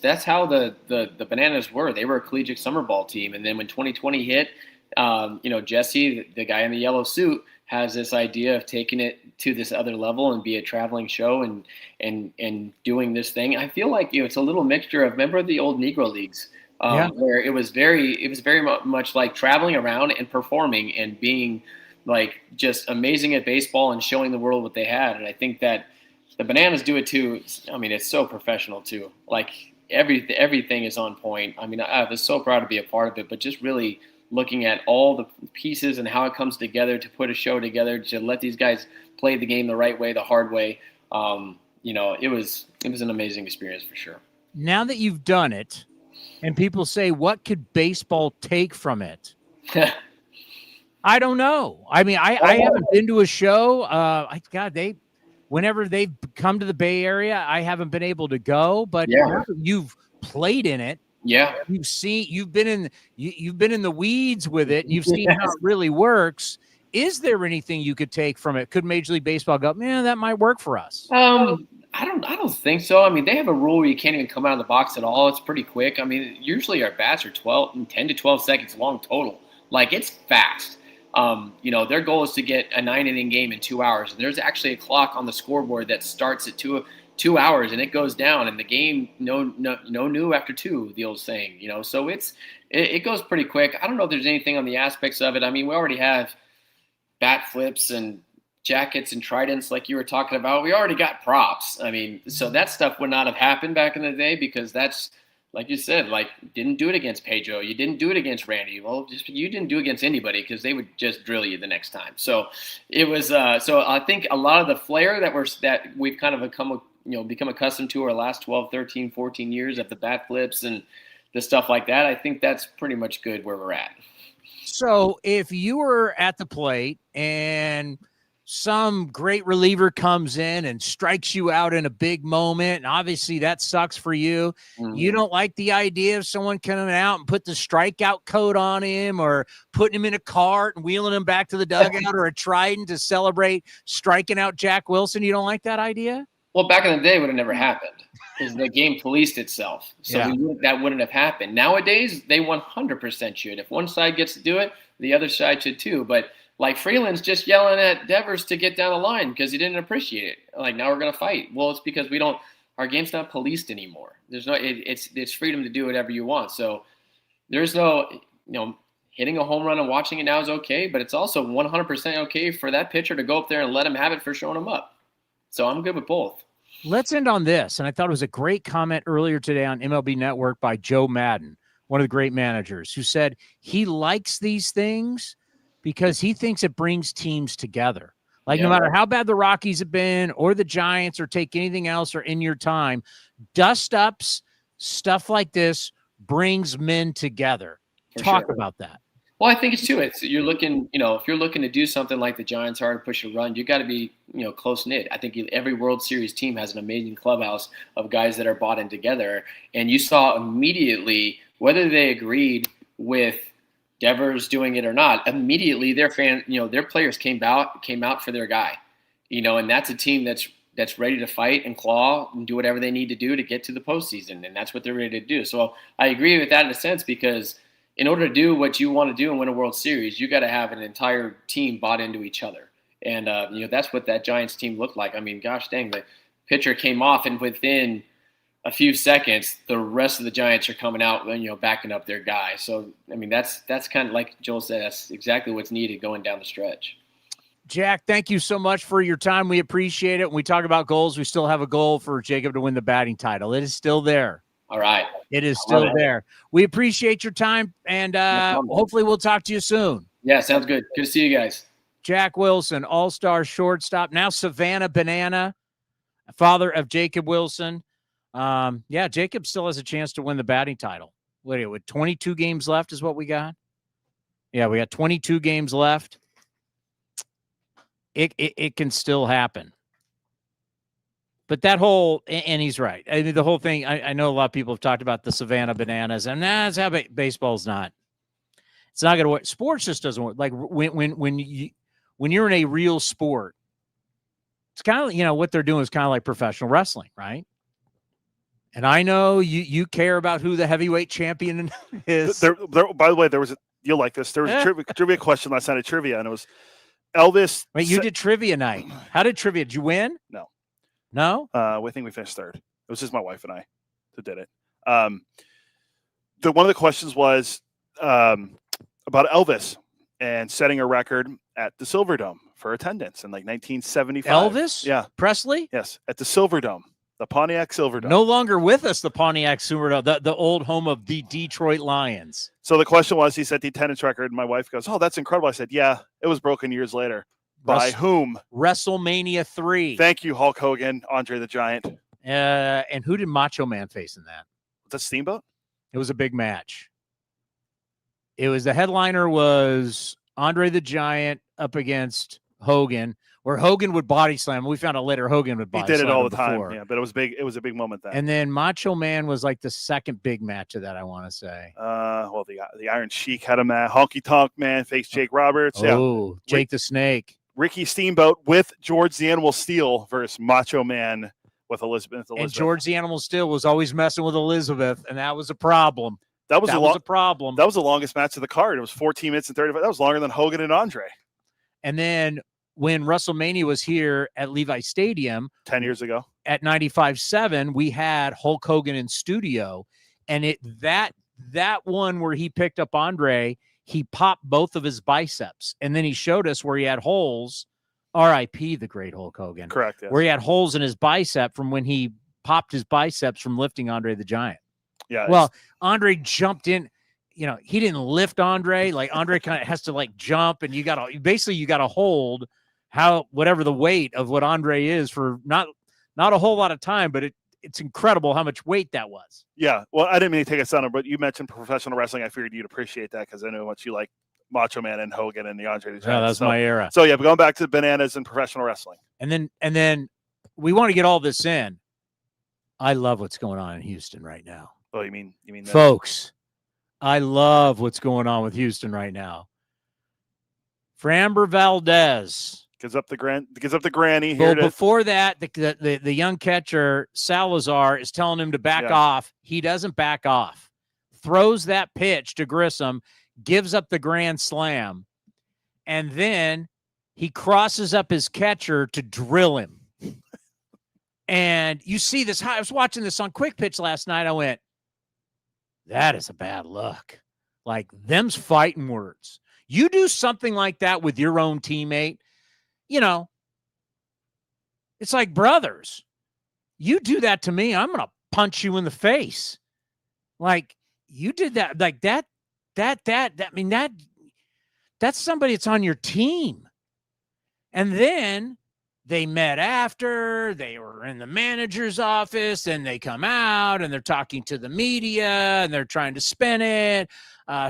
Speaker 13: That's how the Bananas were. They were a collegiate summer ball team. And then when 2020 hit, you know, Jesse, the guy in the yellow suit, has this idea of taking it to this other level and be a traveling show and doing this thing. I feel like, you know, it's a little mixture of, remember the old Negro Leagues, where it was very much like traveling around and performing and being like just amazing at baseball and showing the world what they had. And I think that the Bananas do it too. I mean, it's so professional too. Like everything is on point. I mean, I was so proud to be a part of it, but just really looking at all the pieces and how it comes together to put a show together, to let these guys play the game the right way, the hard way. You know, it was an amazing experience for sure.
Speaker 5: Now that you've done it, and people say, what could baseball take from it? I don't know. I mean, I haven't been to a show. Whenever they've come to the Bay Area, I haven't been able to go, but you've played in it.
Speaker 13: Yeah.
Speaker 5: You've been in the weeds with it, and you've seen how it really works. Is there anything you could take from it? Could Major League Baseball go, man, that might work for us?
Speaker 13: I don't think so. I mean, they have a rule where you can't even come out of the box at all. It's pretty quick. I mean, usually our bats are 10 to 12 seconds long total. Like, it's fast. You know, their goal is to get a 9-inning game in 2 hours. And there's actually a clock on the scoreboard that starts at 2 hours and it goes down, and the game no new after 2, the old saying, you know. So it goes pretty quick. I don't know if there's anything on the aspects of it. I mean, we already have bat flips and jackets and tridents like you were talking about. We already got props. I mean, so that stuff would not have happened back in the day, because that's, like you said, like, didn't do it against Pedro. You didn't do it against Randy. Well, you didn't do it against anybody, because they would just drill you the next time. So it was. So I think a lot of the flair that we've kind of become accustomed to our last 12, 13, 14 years of the bat flips and the stuff like that, I think that's pretty much good where we're at.
Speaker 5: So if you were at the plate and some great reliever comes in and strikes you out in a big moment, and obviously that sucks for you. Mm-hmm. You don't like the idea of someone coming out and put the strikeout coat on him, or putting him in a cart and wheeling him back to the dugout, or a trident to celebrate striking out Jack Wilson. You don't like that idea?
Speaker 13: Well, back in the day, it would have never happened, because the game policed itself. So that wouldn't have happened. Nowadays, they 100% should. If one side gets to do it, the other side should too. But like, Freeland's just yelling at Devers to get down the line because he didn't appreciate it. Like, now we're going to fight. Well, it's because our game's not policed anymore. There's no, it's freedom to do whatever you want. So there's no, hitting a home run and watching it now is okay, but it's also 100% okay for that pitcher to go up there and let him have it for showing him up. So I'm good with both.
Speaker 5: Let's end on this. And I thought it was a great comment earlier today on MLB Network by Joe Madden, one of the great managers, who said he likes these things because he thinks it brings teams together. Like, no matter how bad the Rockies have been, or the Giants, or take anything else, or in your time, dust-ups, stuff like this brings men together. Talk about that.
Speaker 13: Well, I think it's too. You're looking, if you're looking to do something like the Giants are and push a run, you got to be, close knit. I think every World Series team has an amazing clubhouse of guys that are bought in together. And you saw immediately, whether they agreed with Devers doing it or not, immediately their players came out for their guy, and that's a team that's ready to fight and claw and do whatever they need to do to get to the postseason. And that's what they're ready to do. So I agree with that in a sense, because in order to do what you want to do and win a World Series, you got to have an entire team bought into each other. And, that's what that Giants team looked like. I mean, gosh dang, the pitcher came off, and within a few seconds, the rest of the Giants are coming out, backing up their guy. So, I mean, that's kind of like Joel said, that's exactly what's needed going down the stretch.
Speaker 5: Jack, thank you so much for your time. We appreciate it. When we talk about goals, we still have a goal for Jacob to win the batting title. It is still there.
Speaker 13: All right.
Speaker 5: It is still there. We appreciate your time, and hopefully we'll talk to you soon.
Speaker 13: Yeah, sounds good. Good to see you guys.
Speaker 5: Jack Wilson, all-star shortstop, now Savannah Banana, father of Jacob Wilson. Jacob still has a chance to win the batting title. With 22 games left is what we got? Yeah, we got 22 games left. it can still happen. But that whole, and he's right. I mean, the whole thing, I know a lot of people have talked about the Savannah bananas, and that's how baseball's not. It's not going to work. Sports just doesn't work. Like when you're in a real sport, it's kind of, what they're doing is kind of like professional wrestling, right? And I know you care about who the heavyweight champion is.
Speaker 6: There, by the way, you'll like this. There was a trivia question last night at trivia, and it was Elvis.
Speaker 5: Wait, you did trivia night. How did trivia? Did you win?
Speaker 6: No.
Speaker 5: No?
Speaker 6: I think we finished third. It was just my wife and I that did it. One of the questions was about Elvis and setting a record at the Silverdome for attendance in like 1975.
Speaker 5: Elvis?
Speaker 6: Yeah.
Speaker 5: Presley?
Speaker 6: Yes, at the Silverdome, the Pontiac Silverdome.
Speaker 5: No longer with us, the Pontiac Silverdome, the old home of the Detroit Lions.
Speaker 6: So the question was, he set the attendance record, and my wife goes, "Oh, that's incredible." I said, "Yeah, it was broken years later." By whom?
Speaker 5: WrestleMania 3.
Speaker 6: Thank you, Hulk Hogan, Andre the Giant.
Speaker 5: And who did Macho Man face in that?
Speaker 6: Was that Steamboat?
Speaker 5: It was a big match. It was, the headliner was Andre the Giant up against Hogan, where Hogan would body slam. We found out later Hogan would body slam.
Speaker 6: He did it all the
Speaker 5: before.
Speaker 6: time. Yeah, but it was big. It was a big moment then.
Speaker 5: And then Macho Man was like the second big match of that, I want to say.
Speaker 6: Well, the Iron Sheik had a match. Honky Tonk Man faced Jake Roberts.
Speaker 5: Oh, yeah. Jake the Snake.
Speaker 6: Ricky Steamboat with George the Animal Steel versus Macho Man with Elizabeth.
Speaker 5: And George the Animal Steel was always messing with Elizabeth, and that was a problem.
Speaker 6: That was a
Speaker 5: problem.
Speaker 6: That was the longest match of the card. It was 14 minutes and 35. That was longer than Hogan and Andre.
Speaker 5: And then when WrestleMania was here at Levi Stadium
Speaker 6: 10 years ago
Speaker 5: at 95.7, we had Hulk Hogan in studio, and that one where he picked up Andre, he popped both of his biceps, and then he showed us where he had holes. R.I.P. the great Hulk Hogan.
Speaker 6: Correct. Yes.
Speaker 5: Where he had holes in his bicep from when he popped his biceps from lifting Andre the Giant.
Speaker 6: Yeah.
Speaker 5: Well, Andre jumped in. He didn't lift Andre. Like, Andre kind of has to like jump, and you got to hold whatever the weight of what Andre is for not a whole lot of time, but it's incredible how much weight that was.
Speaker 6: Yeah. Well, I didn't mean to take us on, but you mentioned professional wrestling. I figured you'd appreciate that because I know how much you like Macho Man and Hogan and the Andre the Giant.
Speaker 5: Yeah, that's my era.
Speaker 6: So yeah, but going back to the bananas and professional wrestling.
Speaker 5: And then we want to get all this in. I love what's going on in Houston right now.
Speaker 6: Oh, you mean that?
Speaker 5: Folks, I love what's going on with Houston right now. Framber Valdez
Speaker 6: gives up the granny here.
Speaker 5: Well, before that, the young catcher Salazar is telling him to back off. He doesn't back off. Throws that pitch to Grissom, gives up the grand slam, and then he crosses up his catcher to drill him. And you see this. I was watching this on Quick Pitch last night. I went, that is a bad look. Like, them's fighting words. You do something like that with your own teammate, it's like brothers. You do that to me, I'm going to punch you in the face. Like, you did that. Like that. I mean, that's somebody that's on your team. And then they met after, they were in the manager's office, and they come out and they're talking to the media and they're trying to spin it.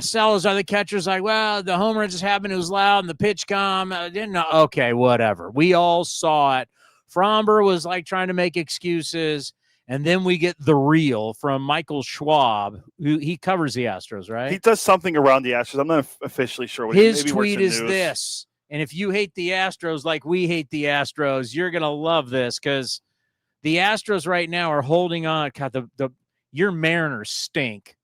Speaker 5: Salazar, the catcher's like, well, the home run just happened. It was loud and the pitch come. Didn't know. Okay, whatever. We all saw it. Framber was like trying to make excuses. And then we get the reel from Michael Schwab, who he covers the Astros, right?
Speaker 6: He does something around the Astros. I'm not officially sure what
Speaker 5: his tweet is this. And if you hate the Astros like we hate the Astros, you're going to love this, because the Astros right now are holding on. God, your Mariners stink.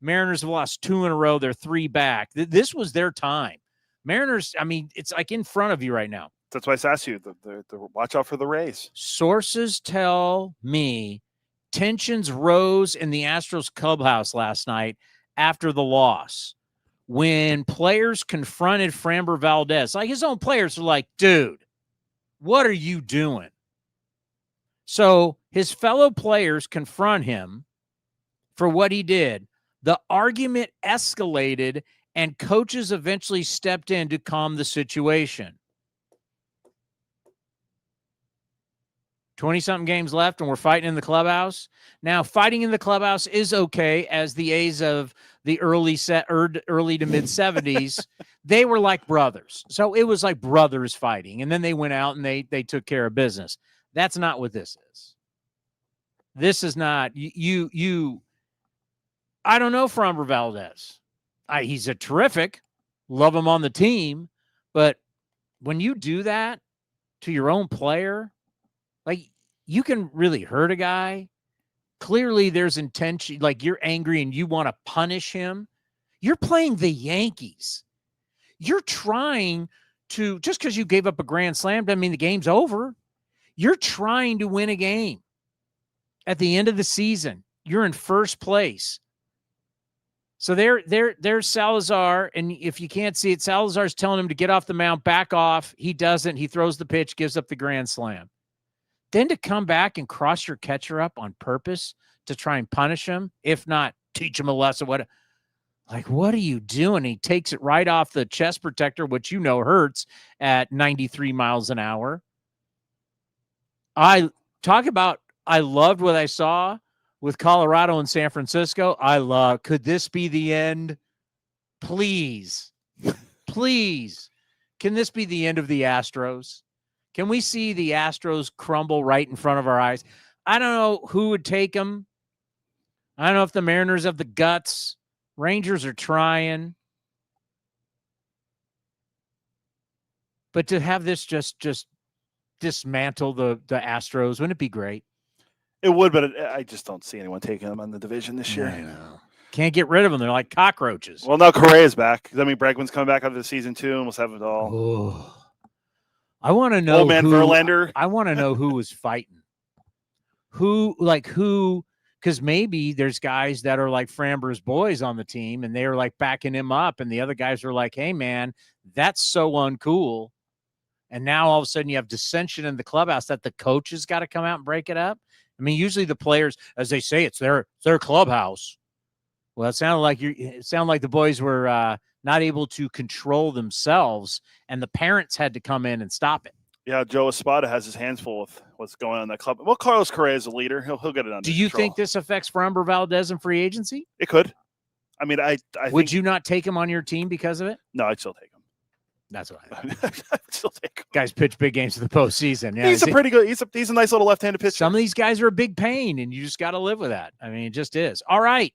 Speaker 5: Mariners have lost 2 in a row. They're 3 back. This was their time. Mariners, I mean, it's like in front of you right now.
Speaker 6: That's why I asked you, the watch out for the Rays.
Speaker 5: Sources tell me tensions rose in the Astros clubhouse last night after the loss, when players confronted Framber Valdez. Like, his own players are like, dude, what are you doing? So his fellow players confront him for what he did. The argument escalated, and coaches eventually stepped in to calm the situation. 20-something games left, and we're fighting in the clubhouse. Now, fighting in the clubhouse is okay, as the A's of the early to mid-'70s, they were like brothers. So it was like brothers fighting, and then they went out and they took care of business. That's not what this is. This is not you. I don't know Framber Valdez. He's a terrific, love him on the team, but when you do that to your own player, like, you can really hurt a guy. Clearly there's intention, like you're angry and you want to punish him. You're playing the Yankees. You're trying to, just because you gave up a grand slam doesn't mean the game's over. You're trying to win a game. At the end of the season, you're in first place. So there's Salazar, and if you can't see it, Salazar's telling him to get off the mound, back off. He doesn't. He throws the pitch, gives up the grand slam. Then to come back and cross your catcher up on purpose to try and punish him, if not teach him a lesson. What are you doing? He takes it right off the chest protector, which hurts at 93 miles an hour. I loved what I saw with Colorado and San Francisco. Could this be the end? Please. Please. Can this be the end of the Astros? Can we see the Astros crumble right in front of our eyes? I don't know who would take them. I don't know if the Mariners have the guts. Rangers are trying. But to have this just dismantle the Astros, wouldn't it be great?
Speaker 6: It would, but I just don't see anyone taking them on the division this year.
Speaker 5: I know. Can't get rid of them. They're like cockroaches.
Speaker 6: Well, now Correa's back. I mean, Bregman's coming back after the season 2, and we'll have it all.
Speaker 5: Oh. I want to know
Speaker 6: Old man Verlander.
Speaker 5: I want to know who was fighting. Who, because maybe there's guys that are like Framber's boys on the team, and they're like backing him up, and the other guys are like, hey, man, that's so uncool. And now all of a sudden you have dissension in the clubhouse that the coach has got to come out and break it up. I mean, usually the players, as they say, it's their clubhouse. Well, it sounded like the boys were not able to control themselves, and the parents had to come in and stop it.
Speaker 6: Yeah, Joe Espada has his hands full with what's going on in that club. Well, Carlos Correa is a leader. He'll get it under
Speaker 5: Do you
Speaker 6: control.
Speaker 5: think this affects Framber Valdez in free agency?
Speaker 6: It could. I mean, I
Speaker 5: would you not take him on your team because of it?
Speaker 6: No, I'd still take him.
Speaker 5: That's what
Speaker 6: I'd still take him.
Speaker 5: Guys pitch big games in the postseason. Yeah,
Speaker 6: he's a pretty good. He's a nice little left-handed pitcher.
Speaker 5: Some of these guys are a big pain, and you just got to live with that. I mean, it just is. All right,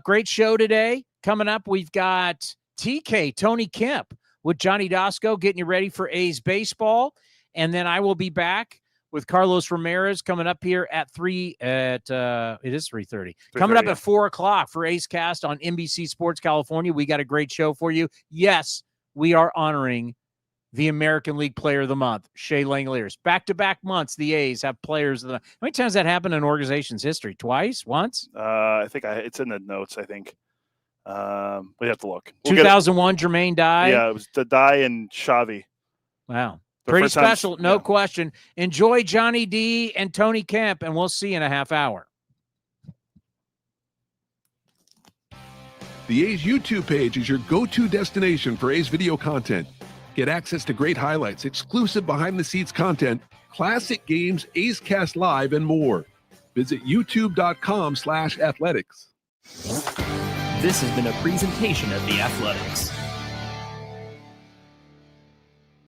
Speaker 5: great show today. Coming up, we've got TK Tony Kemp with Johnny Dasco getting you ready for A's baseball, and then I will be back with Carlos Ramirez coming up here at 3 at it is 3:30. Coming up at 4 o'clock for A's Cast on NBC Sports California. We got a great show for you. Yes, we are honoring the American League Player of the Month, Shea Langeliers. Back-to-back months, the A's have players of the month. How many times that happened in an organization's history? Twice? Once?
Speaker 6: I think it's in the notes, I think. We have to look.
Speaker 5: 2001, Jermaine Dye.
Speaker 6: Yeah, it was the Dye and Xavi.
Speaker 5: Wow. Pretty special, no question. Enjoy Johnny D and Tony Kemp, and we'll see you in a half hour.
Speaker 14: The A's YouTube page is your go-to destination for A's video content. Get access to great highlights, exclusive behind-the-scenes content, classic games, A's Cast Live, and more. Visit youtube.com/athletics.
Speaker 10: This has been a presentation of The Athletics.